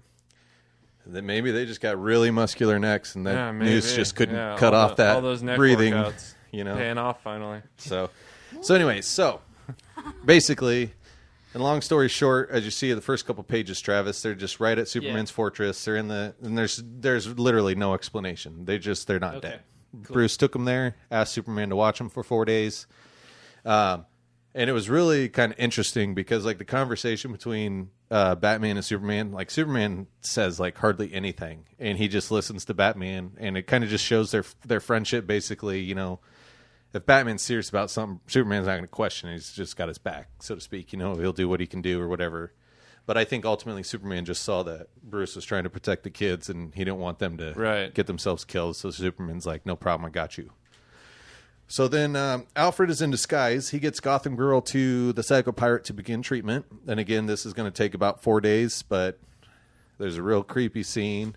And then maybe they just got really muscular necks, and that noose just couldn't cut off that all those neck breathing. Workouts, paying off finally. So basically, and long story short, as you see in the first couple pages, Travis, they're just right at Superman's fortress. They're in and there's literally no explanation. They're not dead. Cool. Bruce took them there, asked Superman to watch them for 4 days. And it was really kind of interesting because like the conversation between Batman and Superman, like Superman says like hardly anything, and he just listens to Batman, and it kind of just shows their friendship. Basically, if Batman's serious about something, Superman's not going to question it. He's just got his back, so to speak. He'll do what he can do or whatever. But I think ultimately Superman just saw that Bruce was trying to protect the kids, and he didn't want them to get themselves killed. So Superman's like, no problem, I got you. So then Alfred is in disguise. He gets Gotham Girl to the Psycho Pirate to begin treatment. And again, this is going to take about 4 days, but there's a real creepy scene.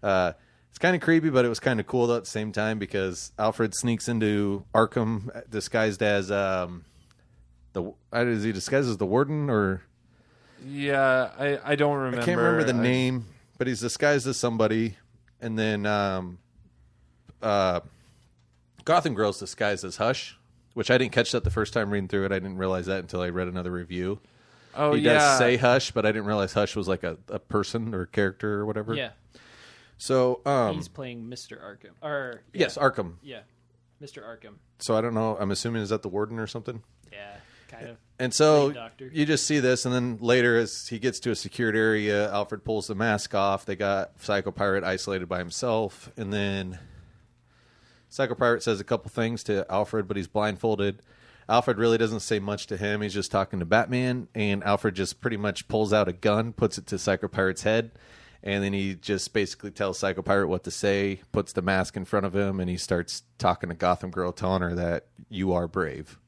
It's kind of creepy, but it was kind of cool though at the same time because Alfred sneaks into Arkham disguised as is he disguised as the Warden or? Yeah, I don't remember. I can't remember the name, but he's disguised as somebody, and then Gotham Girl's disguised as Hush, which I didn't catch that the first time reading through it. I didn't realize that until I read another review. Oh, he does say Hush, but I didn't realize Hush was like a person or character or whatever. Yeah. So he's playing Mr. Arkham. Yes, Arkham. Yeah, Mr. Arkham. So I don't know. I'm assuming is that the Warden or something? Yeah, kind of. And so you just see this, and then later as he gets to a secured area, Alfred pulls the mask off. They got Psycho Pirate isolated by himself, and then Psycho Pirate says a couple things to Alfred, but he's blindfolded. Alfred really doesn't say much to him. He's just talking to Batman, and Alfred just pretty much pulls out a gun, puts it to Psycho Pirate's head, and then he just basically tells Psycho Pirate what to say, puts the mask in front of him, and he starts talking to Gotham Girl, telling her that you are brave.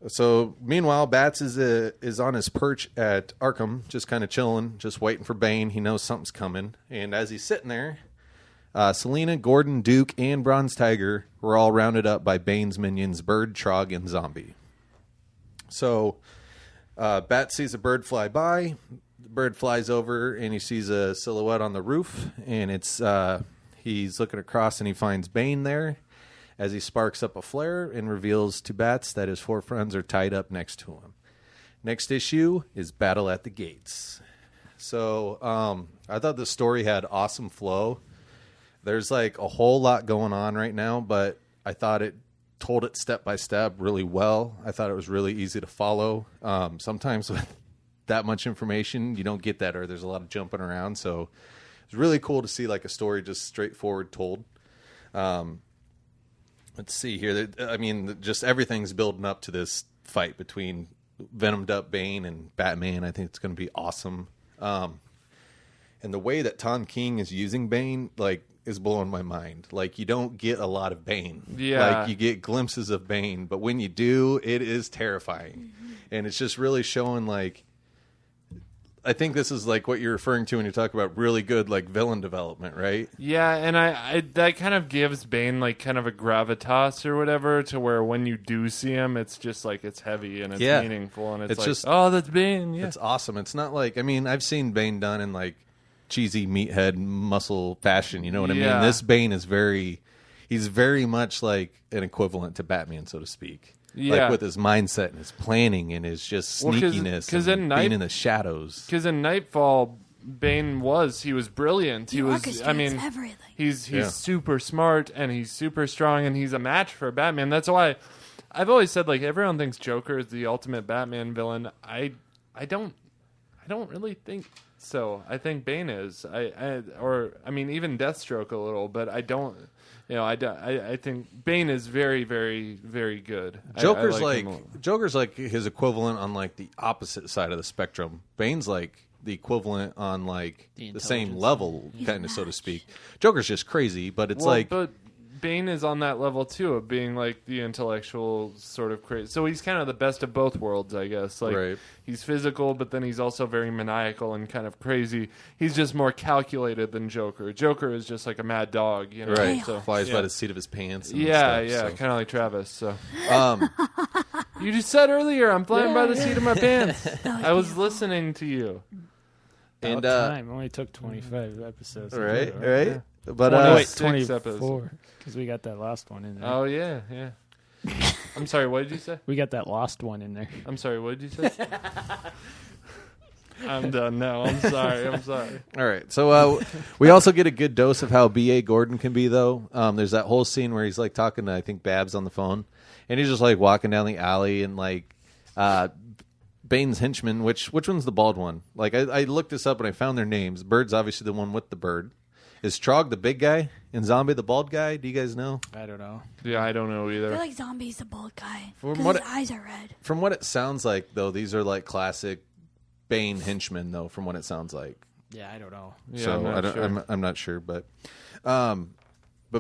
So meanwhile, Bats is on his perch at Arkham, just kind of chilling, just waiting for Bane. He knows something's coming, and as he's sitting there, Selena, Gordon, Duke, and Bronze Tiger were all rounded up by Bane's minions, Bird, Trog, and Zombie. So, Bat sees a bird fly by. The bird flies over, and he sees a silhouette on the roof, and it's he's looking across, and he finds Bane there as he sparks up a flare and reveals to Bats that his 4 friends are tied up next to him. Next issue is Battle at the Gates. So, I thought the story had awesome flow. There's like a whole lot going on right now, but I thought it told it step by step really well. I thought it was really easy to follow. Sometimes with that much information, you don't get that, or there's a lot of jumping around. So it's really cool to see like a story just straightforward told. Let's see here. I mean, just everything's building up to this fight between Venomed Up Bane and Batman. I think it's going to be awesome. And the way that Tom King is using Bane, like, is blowing my mind. Like, you don't get a lot of Bane. Yeah. Like, you get glimpses of Bane, but when you do, it is terrifying. And it's just really showing, like, I think this is like what you're referring to when you talk about really good, like, villain development, right? Yeah, and I that kind of gives Bane like kind of a gravitas or whatever, to where when you do see him, it's just like it's heavy and it's meaningful, and it's like, just, oh, that's Bane. Yeah, it's awesome. It's not like, I mean, I've seen Bane done in like cheesy meathead muscle fashion. You know what I mean? This Bane is he's very much like an equivalent to Batman, so to speak. Yeah. Like with his mindset and his planning and his just sneakiness and being in the shadows. Because in Nightfall, Bane was brilliant. He was, I mean, everything. He's super smart and he's super strong and he's a match for Batman. That's why I've always said, like, everyone thinks Joker is the ultimate Batman villain. I don't really think so. I think Bane is. I mean, even Deathstroke a little, but I don't. You know, I think Bane is very, very, very good. Joker's I Joker's like his equivalent on like the opposite side of the spectrum. Bane's like the equivalent on like the same level, kind of, so to speak. Joker's just crazy, but it's but Bane is on that level too, of being like the intellectual sort of crazy. So he's kind of the best of both worlds, I guess. Like, he's physical, but then he's also very maniacal and kind of crazy. He's just more calculated than Joker. Joker is just like a mad dog, you know. Right. So flies by the seat of his pants. And stuff, kind of like Travis. So, you just said earlier, I'm flying by the seat of my pants. I was listening to you. And time only took 25 episodes. Right. Yeah. But wait, 24, because we got that last one in there. Oh yeah. I'm sorry. What did you say? We got that lost one in there. I'm sorry. What did you say? I'm done now. I'm sorry. All right. So we also get a good dose of how B.A. Gordon can be, though. There's that whole scene where he's like talking to, I think, Babs on the phone, and he's just like walking down the alley, and like Bane's henchman, which one's the bald one? Like I looked this up and I found their names. Bird's obviously the one with the bird. Is Trog the big guy and Zombie the bald guy? Do you guys know? I don't know. Yeah, I don't know either. I feel like Zombie's the bald guy. From Because his eyes are red. From what it sounds like, though, these are like classic Bane henchmen, though, from what it sounds like. Yeah, I don't know. Yeah, so I'm not sure, but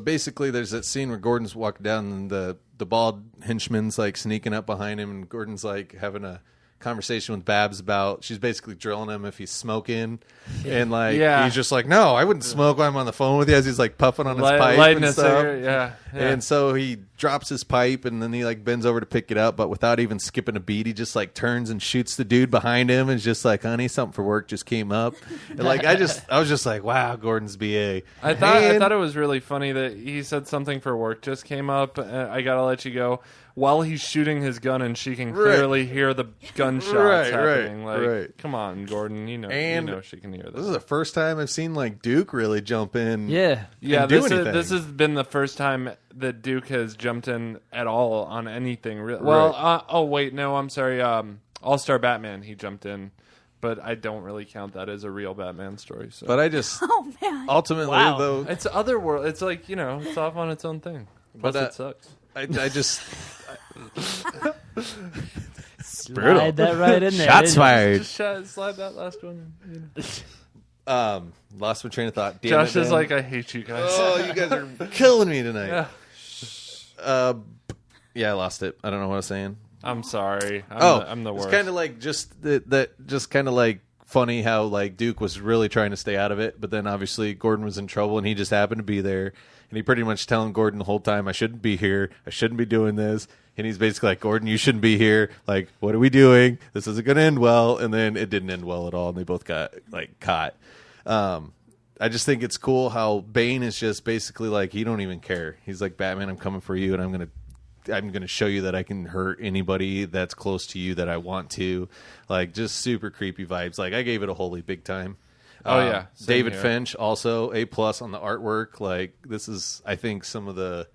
basically there's that scene where Gordon's walking down and the bald henchman's like sneaking up behind him, and Gordon's like having a conversation with Babs about, she's basically drilling him if he's smoking, and like he's just like, no, I wouldn't smoke while I'm on the phone with you, as he's like puffing on his pipe and stuff. And so he drops his pipe, and then he like bends over to pick it up, but without even skipping a beat, he just like turns and shoots the dude behind him, and is just like, honey, something for work just came up. And like I was just like, wow, Gordon's BA. I thought it was really funny that he said something for work just came up. I gotta let you go. While he's shooting his gun, and she can clearly hear the gunshots happening. Come on, Gordon. You know she can hear this. This is the first time I've seen like Duke really jump in. Yeah. This has been the first time that Duke has jumped in at all on anything. Well, oh wait, no, I'm sorry. All-Star Batman, he jumped in. But I don't really count that as a real Batman story. So. But I just ultimately though, it's otherworld. It's like, it's off on its own thing. Plus, it sucks. I just slide that right in there. Shots fired. Just slide that last one in. Lost my train of thought. Josh is like, I hate you guys. Oh, you guys are killing me tonight. Yeah, I lost it. I don't know what I was saying. I'm sorry. I'm the worst. It's kind of like just that just kind of like funny how like Duke was really trying to stay out of it, but then obviously Gordon was in trouble and he just happened to be there, and he pretty much telling Gordon the whole time, I shouldn't be here, I shouldn't be doing this. And he's basically like, Gordon, you shouldn't be here. Like, what are we doing? This isn't going to end well. And then it didn't end well at all, and they both got like caught. I just think it's cool how Bane is just basically like, he don't even care. He's like, Batman, I'm coming for you, and I'm gonna show you that I can hurt anybody that's close to you that I want to. Like, just super creepy vibes. Like, I gave it a holy big time. Oh yeah, same David here. Finch also A+ on the artwork. Like, this is, I think, some of the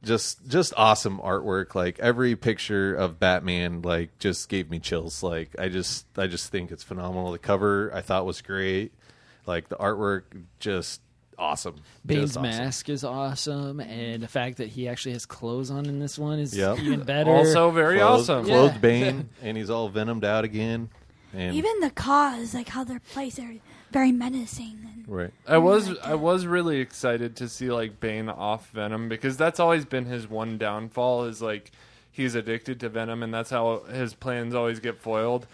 just awesome artwork. Like, every picture of Batman like just gave me chills. Like, I just think it's phenomenal. The cover I thought was great. Like, the artwork, just awesome. Bane's Just awesome. mask is awesome, and the fact that he actually has clothes on in this one is Yep. even better. Also very awesome. Clothed Yeah. Bane, and he's all venomed out again. And Even the cause, like how they're placed, are very menacing. And right. I was really excited to see like Bane off Venom, because that's always been his one downfall, is like he's addicted to Venom, and that's how his plans always get foiled.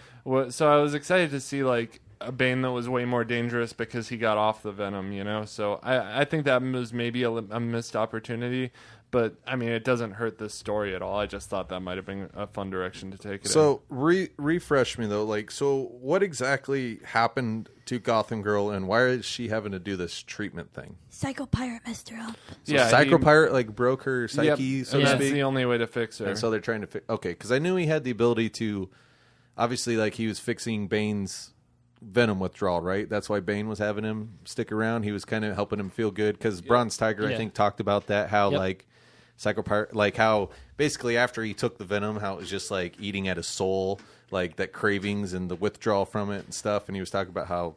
So I was excited to see like a Bane that was way more dangerous because he got off the Venom, you know? So I think that was maybe a missed opportunity, but I mean, it doesn't hurt this story at all. I just thought that might have been a fun direction to take it So refresh me though. Like, so what exactly happened to Gotham Girl, and why is she having to do this treatment thing? Psycho Pirate messed her up. So Yeah, Psycho he- Pirate like broke her psyche, Yep, so and to that's speak. the only way to fix her. And so they're trying to fix. Okay, because I knew he had the ability to. Obviously, like, he was fixing Bane's Venom withdrawal, right? That's why Bane was having him stick around. He was kind of helping him feel good, because Bronze Tiger, I Yeah. think, talked about that. How Yep. like Psycho Pirate, like how basically after he took the Venom, how it was just like eating at his soul, like that cravings and the withdrawal from it and stuff. And he was talking about how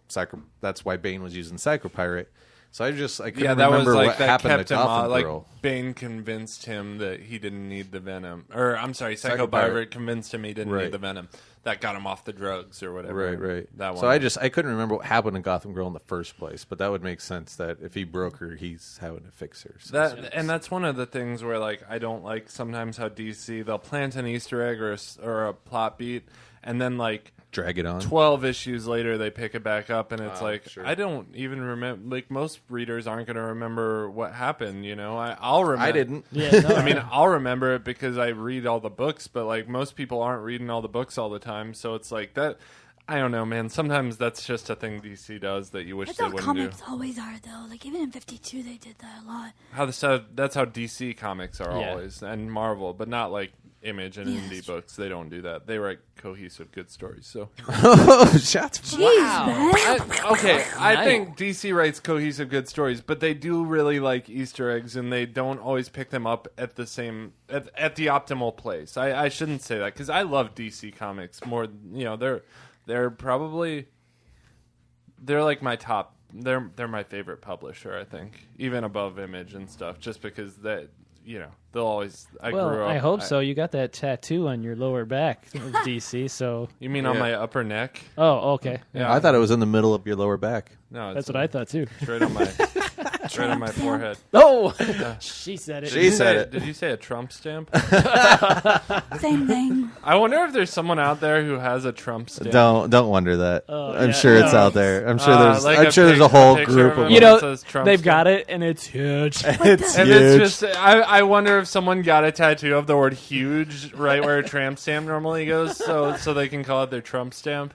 that's why Bane was using Psycho Pirate. So I couldn't Yeah, that was remember like what that happened kept to him Gotham like Girl. Bane convinced him that he didn't need the Venom, or I'm sorry, Psycho Psycho Pirate. Pirate convinced him he didn't Right. need the Venom. That got him off the drugs or whatever. Right. That one. So I couldn't remember what happened to Gotham Girl in the first place, but that would make sense that if he broke her, he's having to fix her. So that's one of the things where like I don't like sometimes how DC, they'll plant an Easter egg or a plot beat, and then like drag it on. 12 issues later they pick it back up, and it's like sure. I don't even remember. Like, most readers aren't going to remember what happened, you know. I'll remember. I didn't. Yeah, no, I mean, I'll remember it because I read all the books, but like most people aren't reading all the books all the time, so it's like that. I don't know, man. Sometimes that's just a thing DC does that you wish That's they how wouldn't comics do. always are, though. Like, even in 52, they did that a lot. That's how DC comics are Yeah. always, and Marvel, but not like Image and Yes. indie books. They don't do that. They write cohesive, good stories. So Shots. Jeez, man. I Nice. think DC writes cohesive, good stories, but they do really like Easter eggs, and they don't always pick them up at the same at the optimal place. I shouldn't say that, because I love DC comics more. You know, they're probably like my top. They're my favorite publisher, I think, even above Image and stuff, just because that. You know, they'll always. I grew up. I hope so. You got that tattoo on your lower back of DC, so. You mean on Yeah. my upper neck? Oh, okay. Yeah, I thought it was in the middle of your lower back. No, That's what I thought, too. It's right on my, right on my forehead. Oh! She said it. She said it. Did you say a Trump stamp? Same thing. I wonder if there's someone out there who has a Trump stamp. Don't wonder that. I'm yeah. sure it's No. out there. I'm sure there's. Like I'm sure there's a whole picture group of of. him You that know, says Trump they've stamp. got it, and it's huge. It's And huge. it's just, I wonder if someone got a tattoo of the word "huge" right where a tramp stamp normally goes, so they can call it their Trump stamp.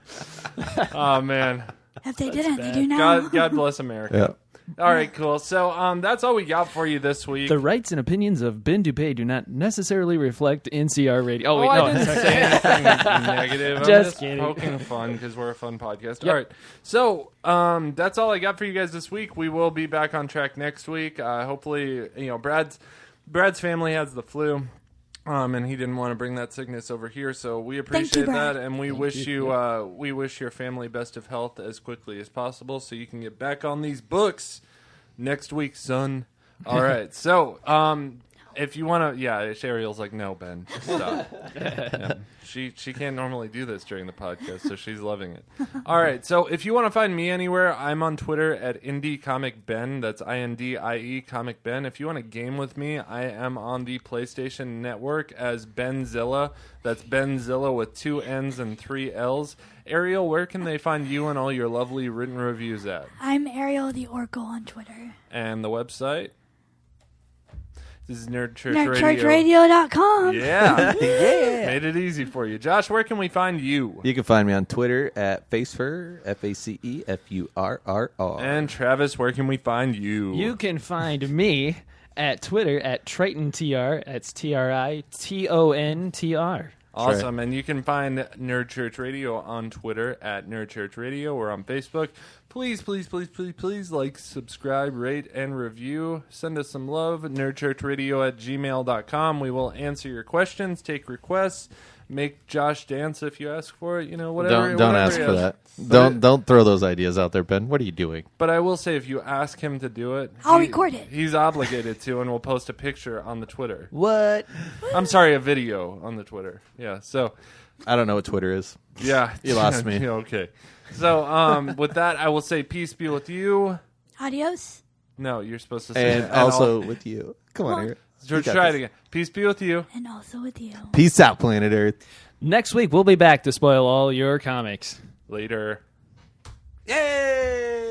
Oh man, If they didn't, they do now. God bless America. Yeah. All right, cool. So that's all we got for you this week. The rights and opinions of Ben Dupé do not necessarily reflect NCR radio. Oh, Oh, wait, I no. didn't say anything negative. I'm Just just kidding. poking fun because we're a fun podcast. Yep. All right. So that's all I got for you guys this week. We will be back on track next week. Hopefully, Brad's family has the flu. And he didn't want to bring that sickness over here, so we appreciate Brad. that, and we wish we wish your family best of health as quickly as possible, so you can get back on these books next week, son. All right, so If you want to, yeah, Ariel's like, no, Ben, stop. Yeah. She can't normally do this during the podcast, so she's loving it. All right, so if you want to find me anywhere, I'm on Twitter at IndieComicBen. That's INDIE Comic Ben. If you want to game with me, I am on the PlayStation Network as Benzilla. That's Benzilla with 2 N's and 3 L's. Ariel, where can they find you and all your lovely written reviews at? I'm Ariel the Oracle on Twitter. And the website? This is Nerd Church Radio. NerdChurchRadio.com. Yeah. Yeah. Made it easy for you. Josh, where can we find you? You can find me on Twitter at Facefurr, FACEFURRR. And Travis, where can we find you? You can find me at Twitter at TritonTR. That's TRITONTR. Awesome. And you can find Nerd Church Radio on Twitter at Nerd Church Radio. We're on Facebook. Please, please, please, please, please like, subscribe, rate, and review. Send us some love. nerdchurchradio@gmail.com. We will answer your questions, take requests, make Josh dance if you ask for it. You know, whatever. Don't ask for that. Don't throw those ideas out there, Ben. What are you doing? But I will say, if you ask him to do it, I'll record it. He's obligated to, and we'll post a picture on the Twitter. What? I'm sorry, a video on the Twitter. Yeah, so. I don't know what Twitter is. Yeah. You lost me. Okay. So, with that, I will say peace be with you. Adios. No, you're supposed to say and also with you. Come on here. George, try it again. Peace be with you. And also with you. Peace out, planet Earth. Next week, we'll be back to spoil all your comics. Later. Yay!